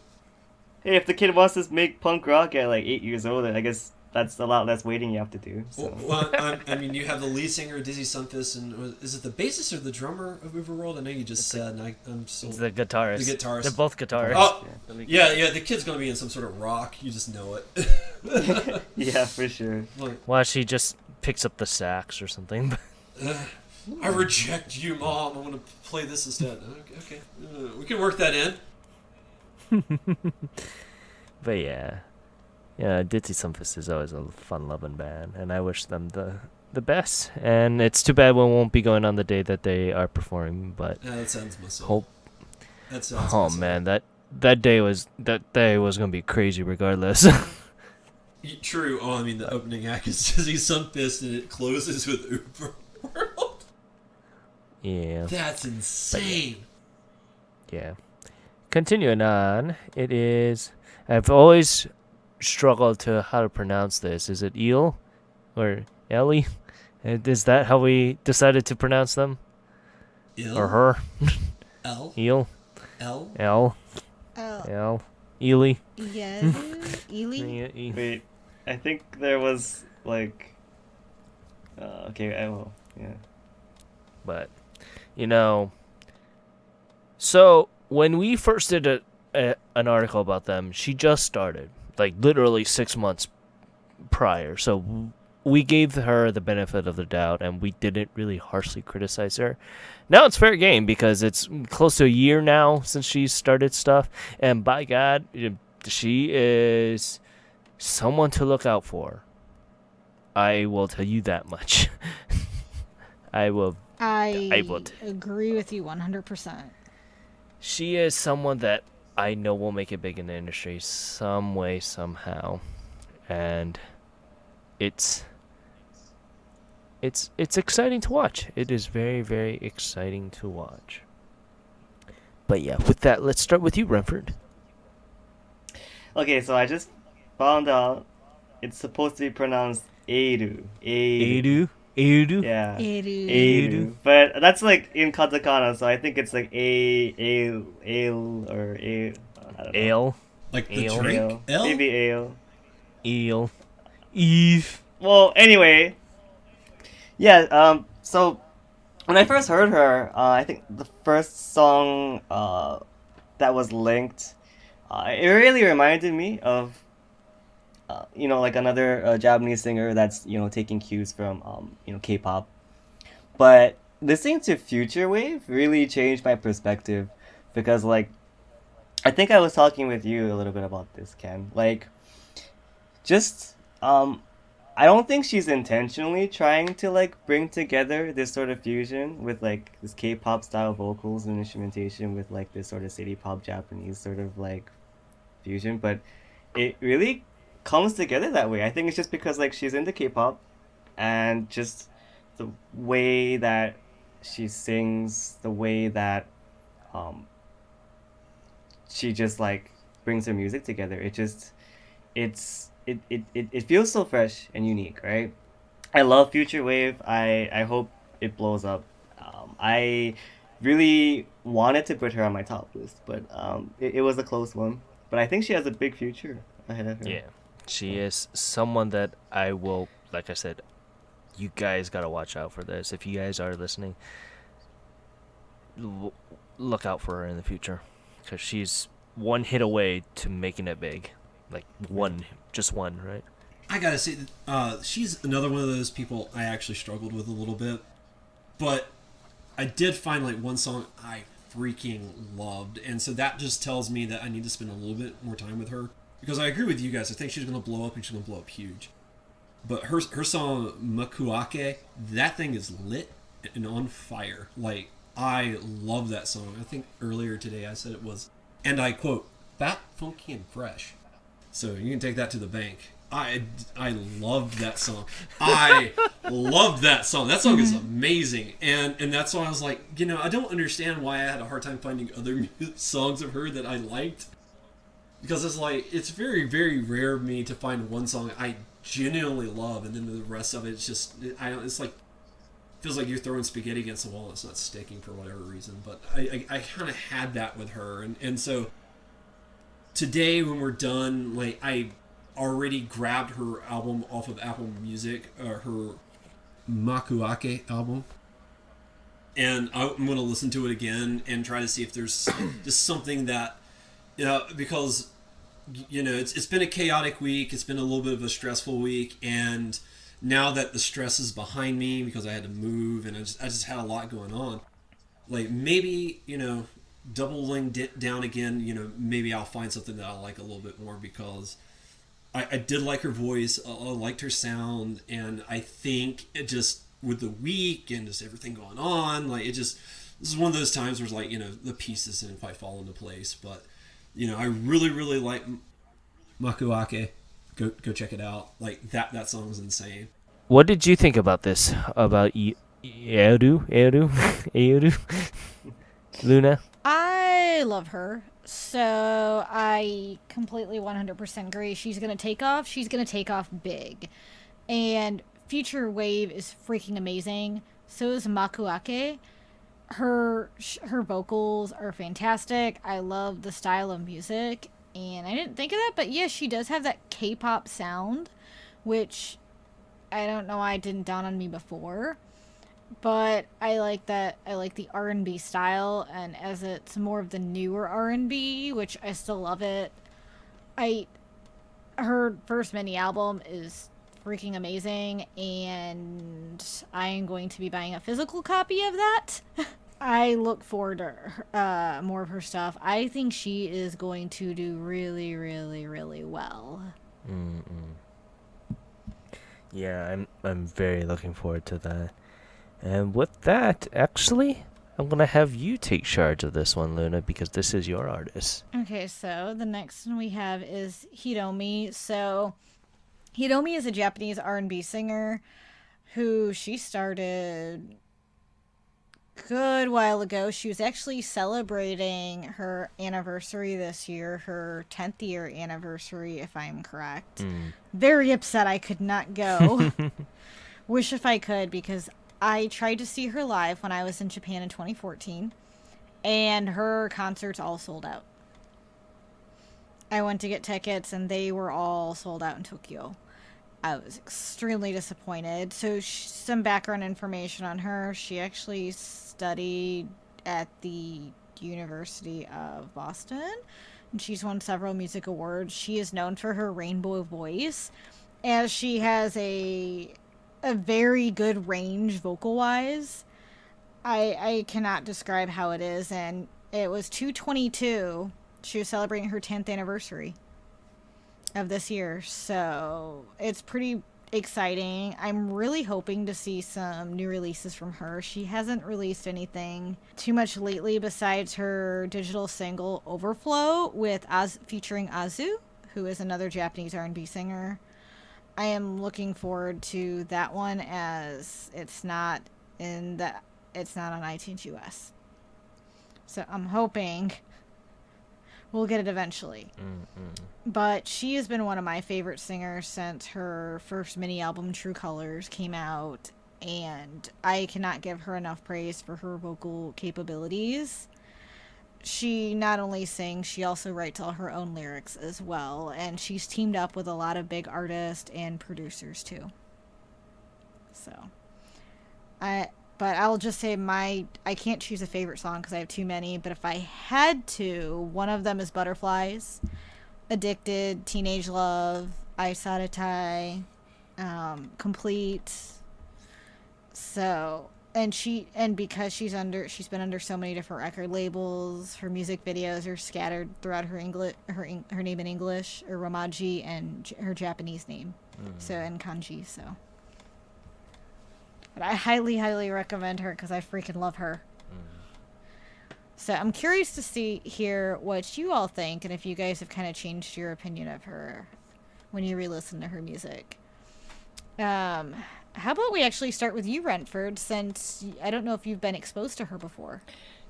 Hey, if the kid wants to make punk rock at like 8 years old, I guess that's a lot less waiting you have to do. So. Well, I mean, you have the lead singer, Dizzy Sunfist, and is it the bassist or the drummer of Overworld? I know you just said, and I'm still... It's the guitarist. The guitarist. They're both guitarists. Oh, yeah, the kid's going to be in some sort of rock. You just know it. Yeah, for sure. Well, she just picks up the sax or something. I reject you, Mom. I want to play this instead. Okay. We can work that in. But yeah, Dizzy Sunfist is always a fun-loving band, and I wish them the best. And it's too bad we won't be going on the day that they are performing. But yeah, that sounds myself. Hope. That sounds. Oh man, that day was gonna be crazy regardless. True. Oh, I mean, the opening act is Dizzy Sunfist, and it closes with Overworld. Yeah. That's insane. Yeah. Continuing on, it is. I've always struggled to how to pronounce this. Is it Eel or Ellie? Is that how we decided to pronounce them? Il? Or her? L? Eel? L? L? Oh. L? Ely? Yeah. Ely? Wait, I think there was like... okay, I will, yeah. But, so when we first did an article about them, she just started, like literally 6 months prior. So we gave her the benefit of the doubt, and we didn't really harshly criticize her. Now it's fair game because it's close to a year now since she started stuff, and by God, she is someone to look out for. I will tell you that much. I will agree with you 100%. She is someone that I know will make it big in the industry some way, somehow. And it's exciting to watch. It is very, very exciting to watch. But yeah, with that, let's start with you, Rentford. Okay, so I just found out it's supposed to be pronounced Eiru. Eiru? Yeah. Eiru. But that's like in katakana, so I think it's like A or A. I don't know. Ale. Like the Ale. drink? Ale. L? Maybe ale. Eel. Eve. Well, anyway, yeah. So when I first heard her, I think the first song that was linked, it really reminded me of like another Japanese singer that's taking cues from K-pop. But listening to Future Wave really changed my perspective because like I think I was talking with you a little bit about this, Ken. Like just I don't think she's intentionally trying to like bring together this sort of fusion with like this K-pop style vocals and instrumentation with like this sort of city pop Japanese sort of like fusion, but it really comes together that way. I think it's just because like she's into K-pop and just the way that she sings, the way that um she just like brings her music together. It feels so fresh and unique, right? I love Future Wave. I hope it blows up. I really wanted to put her on my top list, but it was a close one. But I think she has a big future ahead of her. Yeah. She is someone that I will, like I said, you guys gotta watch out for this. If you guys are listening, look out for her in the future, because she's one hit away to making it big. Like just one, right? I gotta say, she's another one of those people I actually struggled with a little bit. But I did find like one song I freaking loved. And so that just tells me that I need to spend a little bit more time with her. Because I agree with you guys. I think she's going to blow up and she's going to blow up huge. But her song, Makuake, that thing is lit and on fire. Like, I love that song. I think earlier today I said it was, and I quote, fat, funky, and fresh. So you can take that to the bank. I loved that song. I loved that song. That song is amazing. And that's why I was like, I don't understand why I had a hard time finding other songs of her that I liked. Because it's like, it's very, very rare of me to find one song I genuinely love, and then the rest of it, it's just, it's like, feels like you're throwing spaghetti against the wall and it's not sticking for whatever reason. But I kind of had that with her. And so today when we're done, like, I already grabbed her album off of Apple Music, her Makuake album. And I'm going to listen to it again and try to see if there's just something that, because, it's been a chaotic week. It's been a little bit of a stressful week. And now that the stress is behind me because I had to move and I just had a lot going on, like maybe, doubling down again, maybe I'll find something that I like a little bit more, because I did like her voice. I liked her sound. And I think it just, with the week and just everything going on, like this is one of those times where it's like, the pieces didn't quite fall into place. But, I really, really like Makuake. Go check it out. Like that song was insane. What did you think about this? About Eru? Luna? I love her. So I completely 100% agree. She's going to take off. She's going to take off big. And Future Wave is freaking amazing. So is Makuake. Her vocals are fantastic. I love the style of music. And I didn't think of that, but yeah, she does have that K-pop sound, which I don't know why it didn't dawn on me before. But I like that. I like the R&B style, and as it's more of the newer R&B, which I still love it. Her first mini album is freaking amazing, and I am going to be buying a physical copy of that. I look forward to more of her stuff. I think she is going to do really, really, really well. Yeah, I'm very looking forward to that. And with that, actually, I'm going to have you take charge of this one, Luna, because this is your artist. Okay, so the next one we have is Hiromi. So Hiromi is a Japanese R&B singer who she started good while ago. She was actually celebrating her anniversary this year, her 10th year anniversary, if I'm correct. Very upset I could not go. Wish if I could, because I tried to see her live when I was in Japan in 2014, and her concerts all sold out. I went to get tickets and they were all sold out in Tokyo. I was extremely disappointed. So, some background information on her. She actually studied at the University of Boston, and she's won several music awards. She is known for her rainbow voice, as she has a very good range vocal wise. I cannot describe how it is, and it was 2/22. She was celebrating her 10th anniversary of this year, so it's pretty exciting. I'm really hoping to see some new releases from her. She hasn't released anything too much lately besides her digital single Overflow with featuring Azu, who is another Japanese R&B singer. I am looking forward to that one, as it's not on iTunes US. So I'm hoping we'll get it eventually. But she has been one of my favorite singers since her first mini album, True Colors, came out. And I cannot give her enough praise for her vocal capabilities. She not only sings, she also writes all her own lyrics as well. And she's teamed up with a lot of big artists and producers too. So, but I'll just say I can't choose a favorite song because I have too many. But if I had to, one of them is Butterflies, Addicted, Teenage Love, Aisaratai, Complete. So, and because she's been under so many different record labels, her music videos are scattered throughout her name in English, or Romaji, and her Japanese name, so in kanji. So, but I highly, highly recommend her because I freaking love her. So I'm curious to hear what you all think, and if you guys have kind of changed your opinion of her when you re-listen to her music. How about we actually start with you, Rentford, since I don't know if you've been exposed to her before.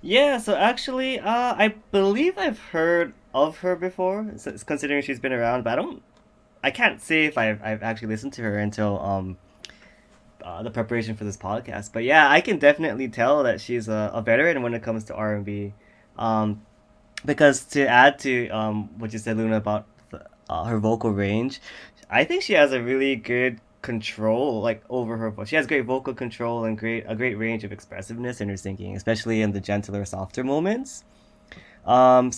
Yeah, so actually, I believe I've heard of her before, considering she's been around, but I can't say if I've actually listened to her until the preparation for this podcast. But yeah, I can definitely tell that she's a veteran when it comes to R&B. Because to add to what you said, Luna, about her vocal range, I think she has a really good control over her voice. She has great vocal control and a great range of expressiveness in her singing, especially in the gentler, softer moments. But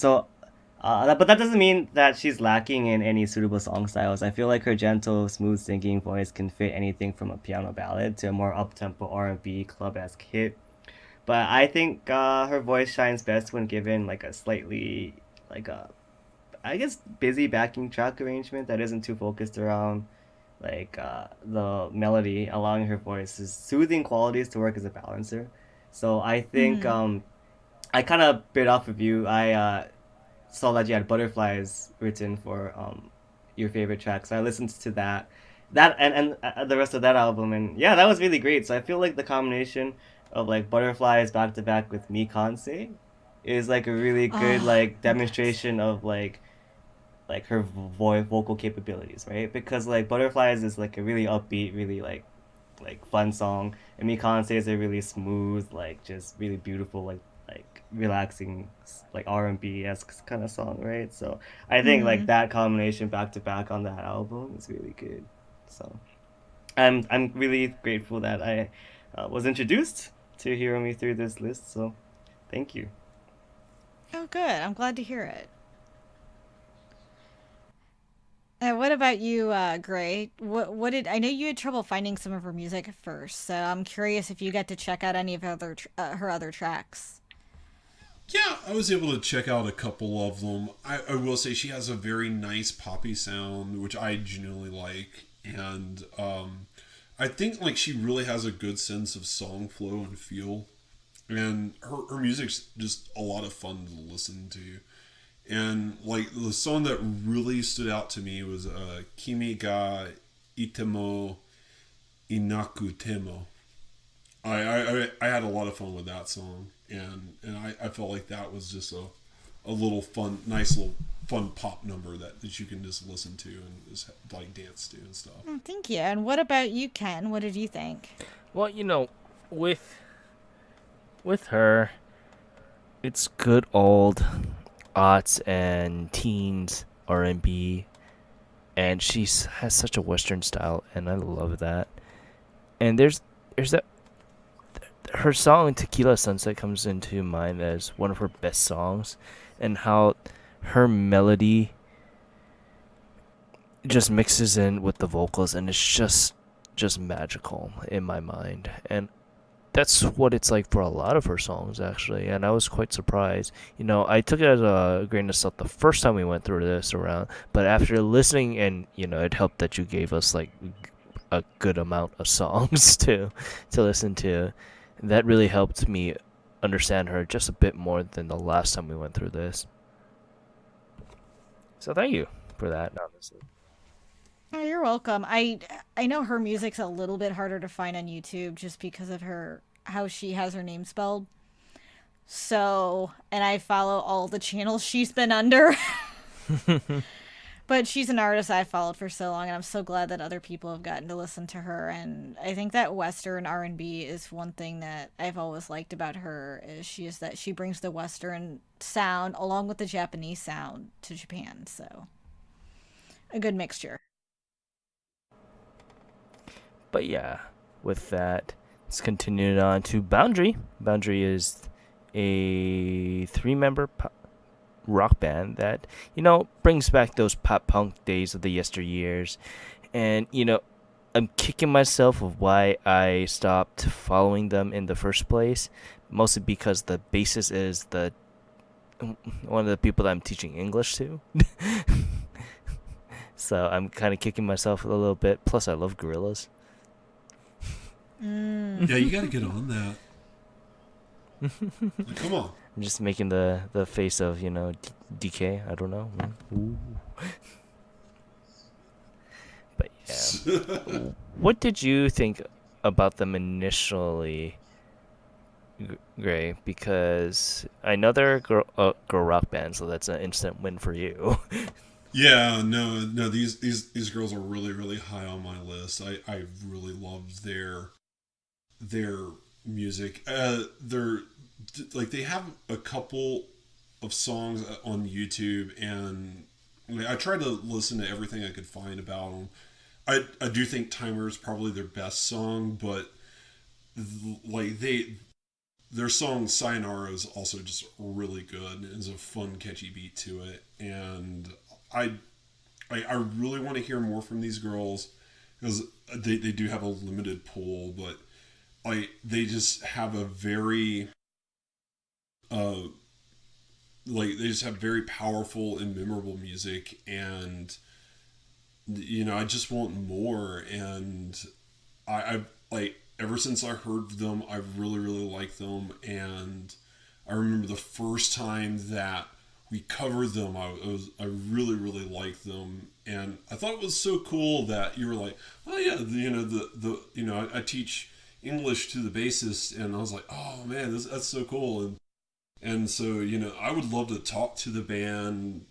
that doesn't mean that she's lacking in any suitable song styles. I feel like her gentle, smooth singing voice can fit anything from a piano ballad to a more up-tempo R&B club-esque hit. But I think her voice shines best when given a slightly I guess busy backing track arrangement that isn't too focused around the melody, allowing her voice's soothing qualities to work as a balancer. So I think I kind of bit off of you. I saw that you had Butterflies written for your favorite track, so I listened to that and the rest of that album, and yeah, that was really great. So I feel like the combination of Butterflies back to back with Mi Kansei is a really good demonstration of her vocal capabilities, right? Because Butterflies is a really upbeat, really fun song, and Mi Kansei is a really smooth, just really beautiful, relaxing, R&B-esque kind of song, right? So I think that combination back to back on that album is really good. So I'm really grateful that I was introduced to Hiromi through this list. So thank you. Oh, good. I'm glad to hear it. What about you, Gray? What did I know you had trouble finding some of her music at first? So I'm curious if you got to check out any of her other tracks. Yeah, I was able to check out a couple of them. I will say she has a very nice poppy sound, which I genuinely like, and I think she really has a good sense of song flow and feel, and her music's just a lot of fun to listen to. And the song that really stood out to me was Kimi ga itemo inakutemo. I had a lot of fun with that song, and I felt like that was just a little fun, nice little fun pop number that you can just listen to and just dance to and stuff. Oh, thank you. And what about you, Ken? What did you think? Well, with her, it's good old aughts and teens R&B, and has such a Western style, and I love that. And there's that her song Tequila Sunset comes into mind as one of her best songs, and how her melody just mixes in with the vocals, and it's just magical in my mind. And that's what it's like for a lot of her songs, actually, and I was quite surprised. I took it as a grain of salt the first time we went through this around, but after listening, and it helped that you gave us like a good amount of songs to listen to. That really helped me understand her just a bit more than the last time we went through this. So thank you for that, honestly. Oh, you're welcome. I know her music's a little bit harder to find on YouTube just because of her how she has her name spelled. So, and I follow all the channels she's been under. But she's an artist I followed for so long, and I'm so glad that other people have gotten to listen to her. And I think that Western R&B is one thing that I've always liked about her. Is that she brings the Western sound along with the Japanese sound to Japan. So a good mixture. But yeah, with that, let's continue on to Boundary. Boundary is a three-member rock band that brings back those pop punk days of the yesteryears. And I'm kicking myself of why I stopped following them in the first place, mostly because the bassist is the one of the people that I'm teaching English to. So I'm kind of kicking myself a little bit. Plus I love gorillas. Yeah, you got to get on that. Like, come on. I'm just making the face of DK. I don't know. Ooh. But yeah, what did you think about them initially, Gray? Because I know they're a girl rock band, so that's an instant win for you. Yeah, no. These girls are really, really high on my list. I really love their music. They're like they have a couple of songs on YouTube, and I tried to listen to everything I could find about them. I do think Timer is probably their best song, but like their song Sayonara is also just really good. There's a fun, catchy beat to it, and I really want to hear more from these girls because they do have a limited pool, but they just have a very they just have very powerful and memorable music, and I just want more. And I like ever since I heard them, I really, really liked them. And I remember the first time that we covered them, I really, really liked them. And I thought it was so cool that you were like, oh yeah, I teach English to the bassist, and I was like, oh man, that's so cool. And so I would love to talk to the band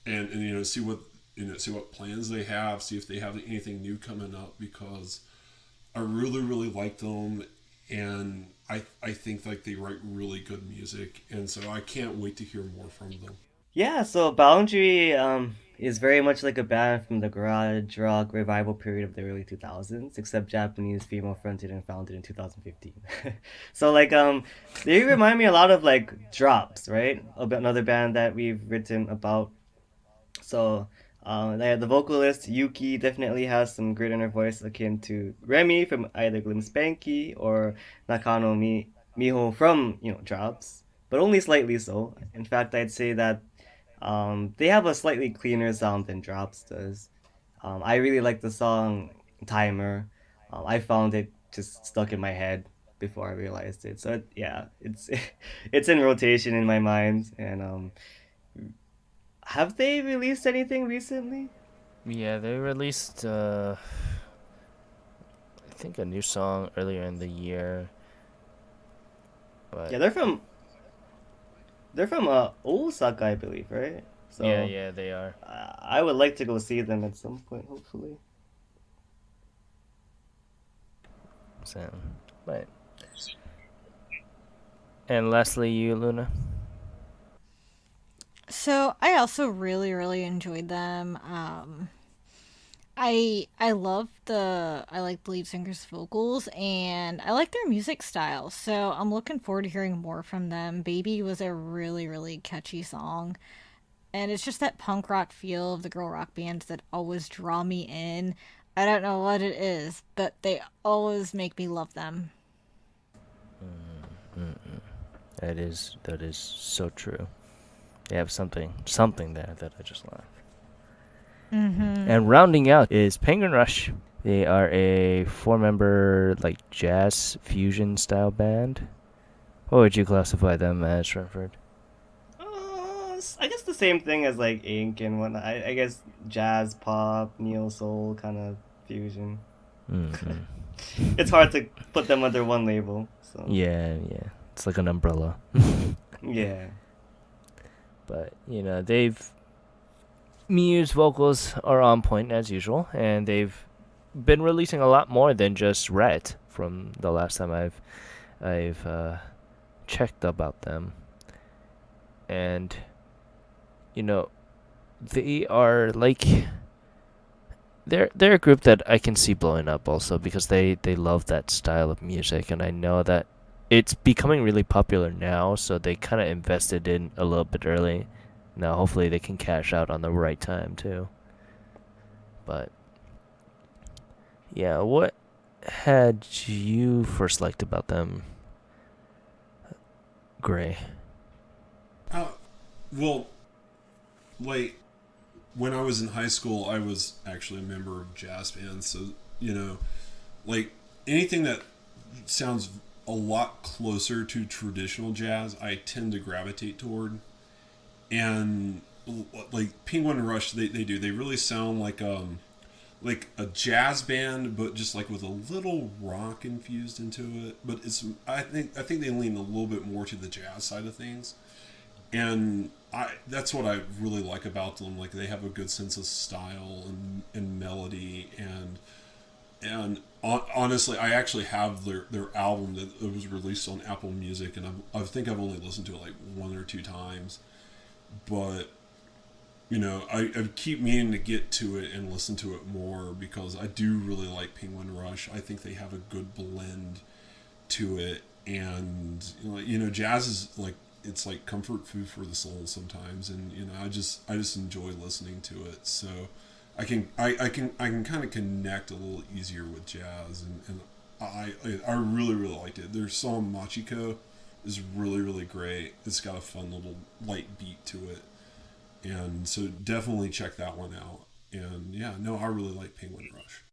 and see what plans they have, see if they have anything new coming up, because I really, really like them, and I think like they write really good music, and so I can't wait to hear more from them. Yeah, so Boundary is very much like a band from the garage rock revival period of the early 2000s, except Japanese, female fronted, and founded in 2015. So like they remind me a lot of like Drops, right? Another band that we've written about. So the vocalist Yuki definitely has some great inner voice akin to Remy from either Glim Spanky or Miho from Drops, but only slightly so. In fact, I'd say that they have a slightly cleaner sound than Drops does. I really like the song Timer. I found it just stuck in my head before I realized it. So yeah, it's it's in rotation in my mind. And have they released anything recently? Yeah, they released I think a new song earlier in the year. But Yeah, they're from Osaka, I believe, right? So yeah, they are. I would like to go see them at some point, hopefully. So, but and lastly, you, Luna. So I also really, really enjoyed them. I love I like the lead singer's vocals and I like their music style. So I'm looking forward to hearing more from them. Baby was a really, really catchy song. And it's just that punk rock feel of the girl rock bands that always draw me in. I don't know what it is, but they always make me love them. That is so true. They have something there that I just love. And rounding out is Penguin Rush. They are a four-member like jazz fusion style band. What would you classify them as, Rentford? I guess the same thing as like Ink and whatnot. I guess jazz, pop, neo soul kind of fusion. It's hard to put them under one label. So Yeah. It's like an umbrella. yeah. But they've Miu's vocals are on point as usual, and they've been releasing a lot more than just Ret from the last time I've checked about them. And they are like they're a group that I can see blowing up also because they love that style of music, and I know that it's becoming really popular now, so they kind of invested in a little bit early. Now hopefully they can cash out on the right time too. But yeah, what had you first liked about them, Gray? Well, like when I was in high school, I was actually a member of jazz bands. So like anything that sounds a lot closer to traditional jazz, I tend to gravitate toward. And like Penguin Rush, they really sound like a jazz band, but just like with a little rock infused into it. But I think they lean a little bit more to the jazz side of things, and that's what I really like about them. Like they have a good sense of style and melody, and honestly, I actually have their album that was released on Apple Music, and I think I've only listened to it like one or two times. But I keep meaning to get to it and listen to it more because I do really like Penguin Rush. I think they have a good blend to it, and jazz is like it's like comfort food for the soul sometimes, and I just enjoy listening to it. So I can kind of connect a little easier with jazz, and I really liked it. Their song Machiko is really, really great. It's got a fun little light beat to it. And so definitely check that one out. And yeah, no, I really like Penguin Rush.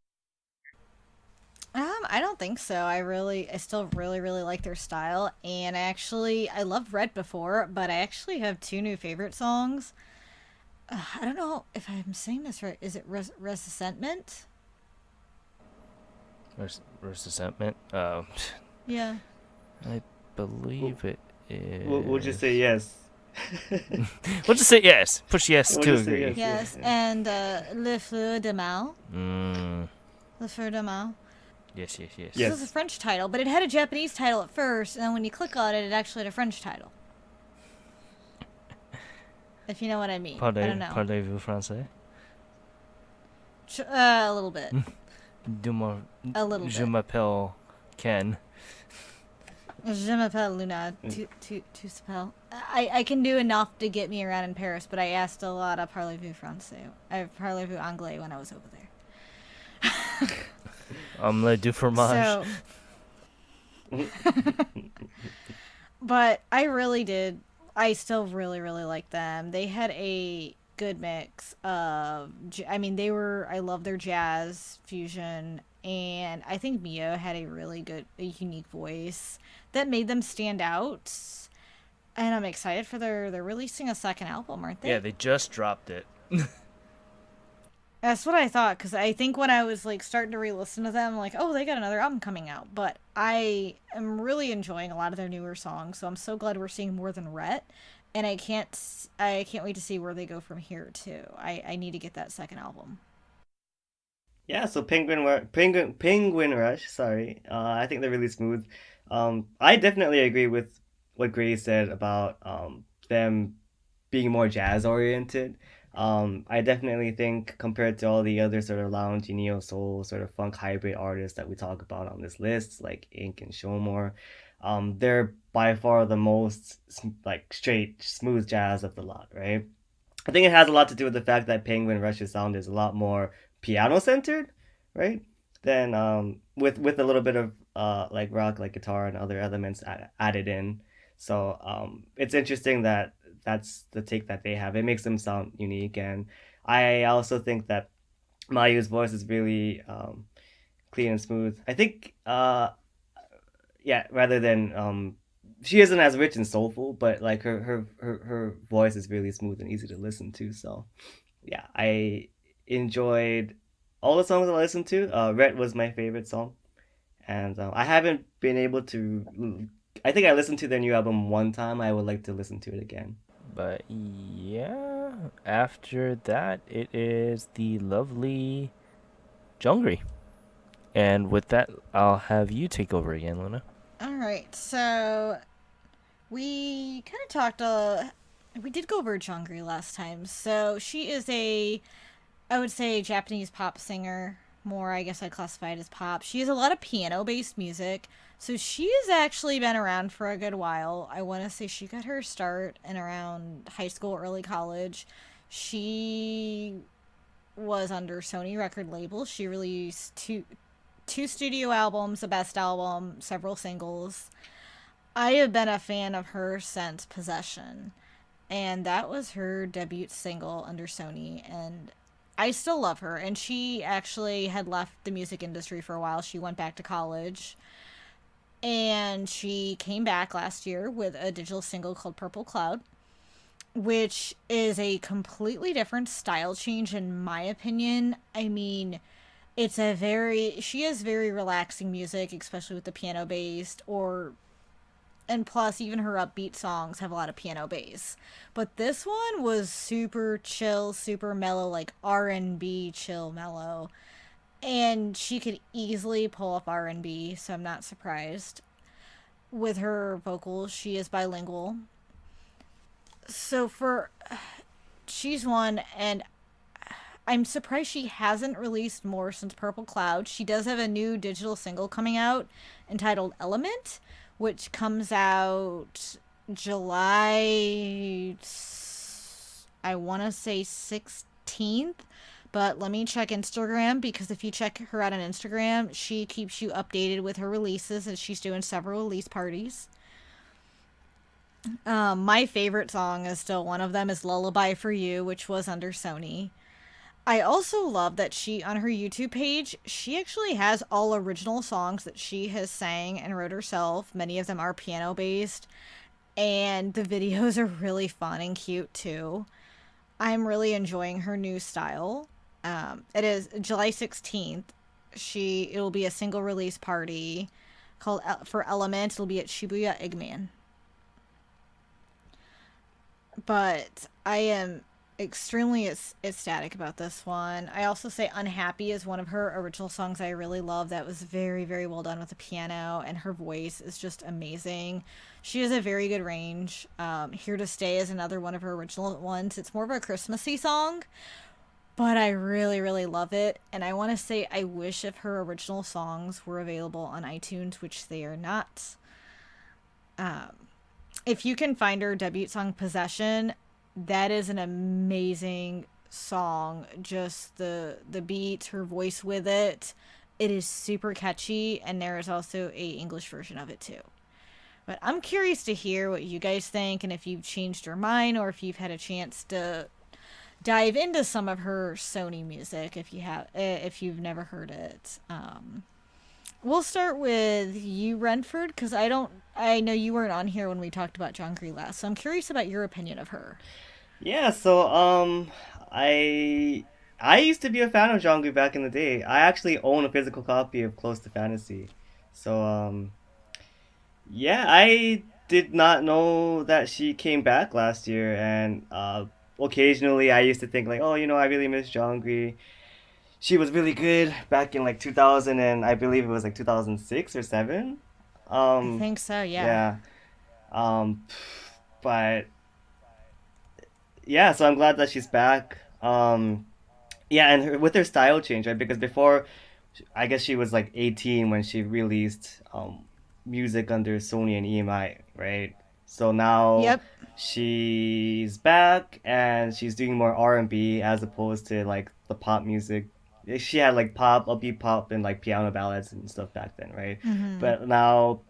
I don't think so. I still really, really like their style, and I loved Red before, but I actually have two new favorite songs. I don't know if I'm saying this right. Is it Resentment? Resentment? Yeah. I believe it is. We'll just say yes. We'll just say yes. Push yes We'll to just say agree. Yes, and Le Fleur de Mal. Le Fleur de Mal. Yes. This is a French title, but it had a Japanese title at first, and then when you click on it, it actually had a French title. If you know what I mean. I don't know. Parlez-vous français? A little bit. A little Je bit. m'appelle Ken. Je m'appelle Luna. Tu s'appelle. I can do enough to get me around in Paris, but I asked a lot of Parlez-vous français. Parlez-vous anglais when I was over there. Omelette du fromage. So, but I still really, really like them. They had a good mix of, I love their jazz fusion, and I think Mio had a unique voice that made them stand out. And I'm excited for they're releasing a second album, aren't they? Yeah, they just dropped it. That's what I thought, because I think when I was like starting to re-listen to them, I'm like, oh, they got another album coming out. But I am really enjoying a lot of their newer songs, so I'm so glad we're seeing more than Rhett. And I can't wait to see where they go from here too. I need to get that second album. Yeah, so Penguin Rush. Sorry, I think they're really smooth. I definitely agree with what Gray said about them being more jazz oriented. I definitely think compared to all the other sort of loungy neo soul sort of funk hybrid artists that we talk about on this list, like Ink and Showmore, they're by far the most like straight smooth jazz of the lot, right? I think it has a lot to do with the fact that Penguin Rush's sound is a lot more piano centered, right? Than with a little bit of like rock, like guitar and other elements added in. So it's interesting that that's the take that they have. It makes them sound unique, and I also think that Mayu's voice is really clean and smooth. I think yeah, rather than she isn't as rich and soulful, but like her voice is really smooth and easy to listen to. So yeah, I enjoyed all the songs I listened to. Red was my favorite song, and I haven't been able to. I think I listened to their new album one time. I would like to listen to it again. But yeah, after that, it is the lovely Jungri. And with that, I'll have you take over again, Luna. All right, so we kind of talked. We did go over Jungri last time. So she is I would say, Japanese pop singer. More, I guess I'd classify it as pop. She has a lot of piano-based music. So she has actually been around for a good while. I want to say she got her start in around high school, early college. She was under Sony record label. She released two studio albums, a best album, several singles. I have been a fan of her since Possession, and that was her debut single under Sony, and I still love her. And she actually had left the music industry for a while. She went back to college, and she came back last year with a digital single called Purple Cloud, which is a completely different style change in my opinion. I mean, she has very relaxing music, especially with the piano based, and plus even her upbeat songs have a lot of piano bass. But this one was super chill, super mellow, like R&B chill mellow. And she could easily pull up R&B, so I'm not surprised. With her vocals, she is bilingual. So she's one, and I'm surprised she hasn't released more since Purple Cloud. She does have a new digital single coming out entitled Element, which comes out July, I want to say 16th. But let me check Instagram, because if you check her out on Instagram, she keeps you updated with her releases, and she's doing several release parties. My favorite song is still one of them is Lullaby for You, which was under Sony. I also love that on her YouTube page, she actually has all original songs that she has sang and wrote herself. Many of them are piano based, and the videos are really fun and cute too. I'm really enjoying her new style. It is July 16th. It'll be a single release party called for Element. It'll be at Shibuya Eggman. But I am extremely ecstatic about this one. I also say Unhappy is one of her original songs I really love. That was very, very well done with the piano, and her voice is just amazing. She has a very good range. Here to Stay is another one of her original ones. It's more of a Christmassy song, but I really, really love it. And I want to say I wish if her original songs were available on iTunes, which they are not. If you can find her debut song Possession, that is an amazing song. Just the beats, her voice with it. It is super catchy, and there is also a English version of it too. But I'm curious to hear what you guys think, and if you've changed your mind, or if you've had a chance to dive into some of her Sony music, if you've never heard it. We'll start with you, Rentford, because I know you weren't on here when we talked about Jungri last, so I'm curious about your opinion of her. Yeah, so I used to be a fan of Jungri back in the day. I actually own a physical copy of Close to Fantasy. So yeah, I did not know that she came back last year, and occasionally I used to think like, oh, I really miss Jungri. She was really good back in like 2000, and I believe it was like 2006 or 7. I think so, yeah. Yeah. But yeah, so I'm glad that she's back. Yeah, and with her style change, right? Because before, I guess she was like 18 when she released music under Sony and EMI, right? So now Yep. she's back and she's doing more R&B as opposed to like the pop music. She had like pop, upbeat pop, and like piano ballads and stuff back then, right? Mm-hmm. But now,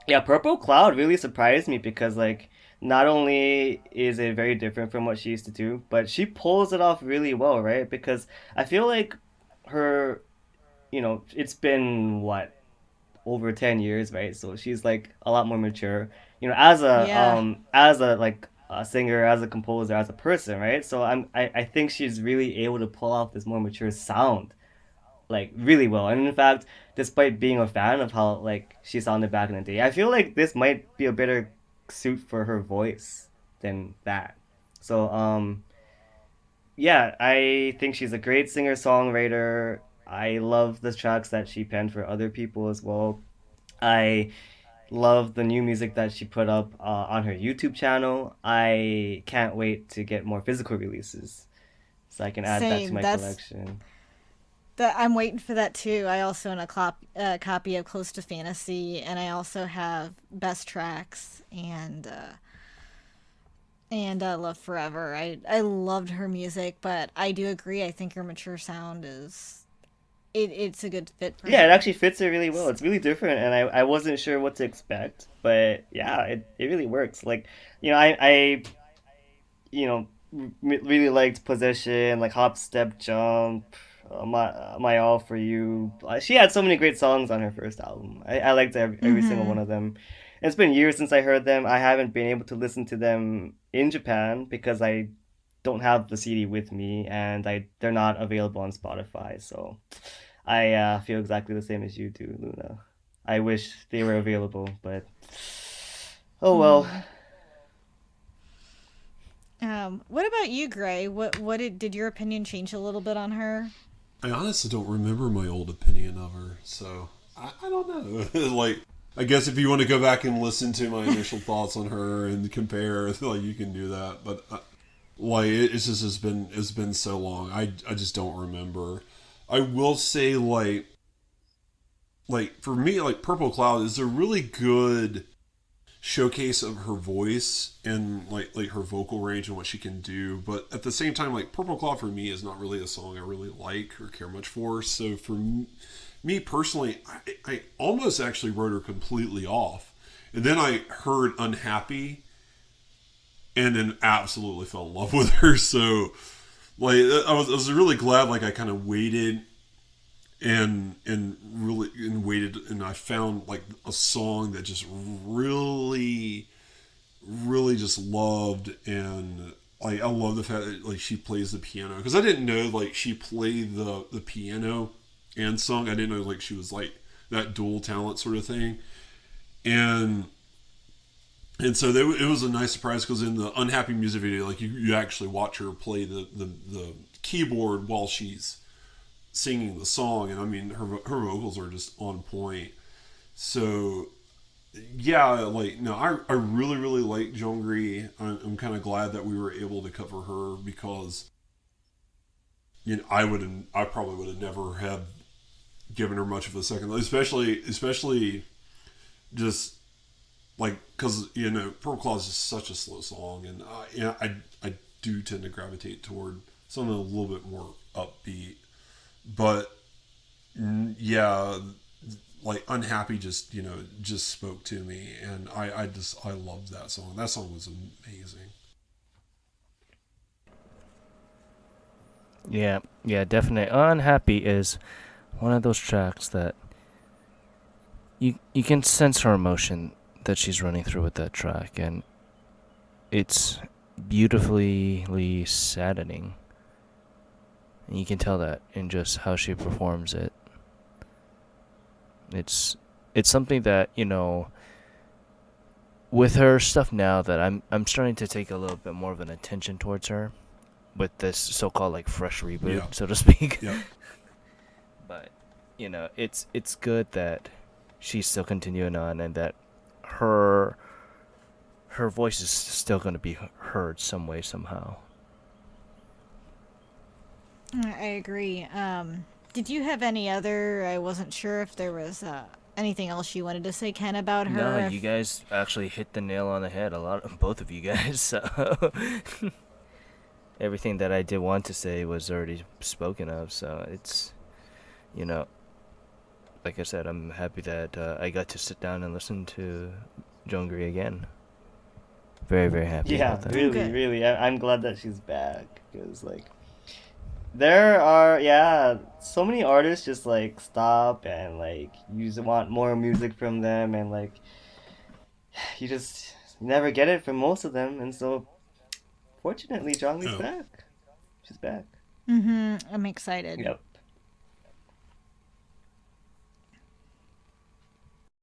yeah, Purple Cloud really surprised me because like not only is it very different from what she used to do, but she pulls it off really well, right? Because I feel like her, it's been what, over 10 years, right? So she's like a lot more mature, Yeah. as a like a singer, as a composer, as a person, right? So I think she's really able to pull off this more mature sound like really well. And in fact, despite being a fan of how like she sounded back in the day, I feel like this might be a better suit for her voice than that. So yeah, I think she's a great singer songwriter. I love the tracks that she penned for other people as well. I love the new music that she put up on her YouTube channel. I can't wait to get more physical releases so I can add that to Same. my That's collection. that. I'm waiting for that too. I also own a copy of Close to Fantasy, and I also have Best Tracks and Love Forever. I loved her music, but I do agree. I think her mature sound is it's a good fit for Yeah, it her. actually fits her really well. It's really different, and I wasn't sure what to expect, but yeah, it really works. Like, I really liked Possession, like Hop, Step, Jump, my All for You. She had so many great songs on her first album. I liked every single one Mm-hmm. of them. And it's been years since I heard them. I haven't been able to listen to them in Japan because I don't have the CD with me, and they're not available on Spotify. So I feel exactly the same as you do, Luna. I wish they were available, but oh well. Mm-hmm. What about you, Gray? What did your opinion change a little bit on her? I honestly don't remember my old opinion of her, so I don't know. Like, I guess if you want to go back and listen to my initial thoughts on her and compare, like you can do that. But like, it's just it's been so long. I just don't remember. I will say like for me, like Purple Cloud is a really good showcase of her voice and like her vocal range and what she can do. But at the same time, like Purple Cloud for me is not really a song I really like or care much for. So for me personally, I almost actually wrote her completely off, and then I heard Unhappy, and then absolutely fell in love with her. So like I was really glad like I kind of waited and waited, and I found like a song that just really just loved. And like I love the fact that like she plays the piano, because I didn't know like she played the piano and sung. I didn't know like she was like that dual talent sort of thing. And so it was a nice surprise, because in the Unhappy music video, like you actually watch her play the keyboard while she's singing the song, and I mean her vocals are just on point. So yeah, like no, I really like Jongri. I'm kind of glad that we were able to cover her, because I probably would have never have given her much of a second, especially just like because Purple Claw is just such a slow song, and I do tend to gravitate toward something a little bit more upbeat. But yeah, like Unhappy just spoke to me, and I loved that song. That song was amazing. Yeah, yeah, definitely. Unhappy is one of those tracks that you can sense her emotion that she's running through with that track, and it's beautifully saddening. And you can tell that in just how she performs it. It's it's something that, with her stuff now, that I'm starting to take a little bit more of an attention towards her with this so-called like fresh reboot, Yeah, so to speak. yeah, But it's good that she's still continuing on, and that her her voice is still going to be heard some way somehow. I agree. Did you have any other? I wasn't sure if there was anything else you wanted to say, Ken, about No, her. you guys actually hit the nail on the head. A lot, both of you guys. So everything that I did want to say was already spoken of. So it's, you know, like I said, I'm happy that I got to sit down and listen to Jongri again. Very, very happy Yeah, about that. really, Good. really. I'm glad that she's back because like there are so many artists just like stop and like you just want more music from them and like you just never get it from most of them and so fortunately Zhongli's Oh, back. She's back. I'm excited. Yep.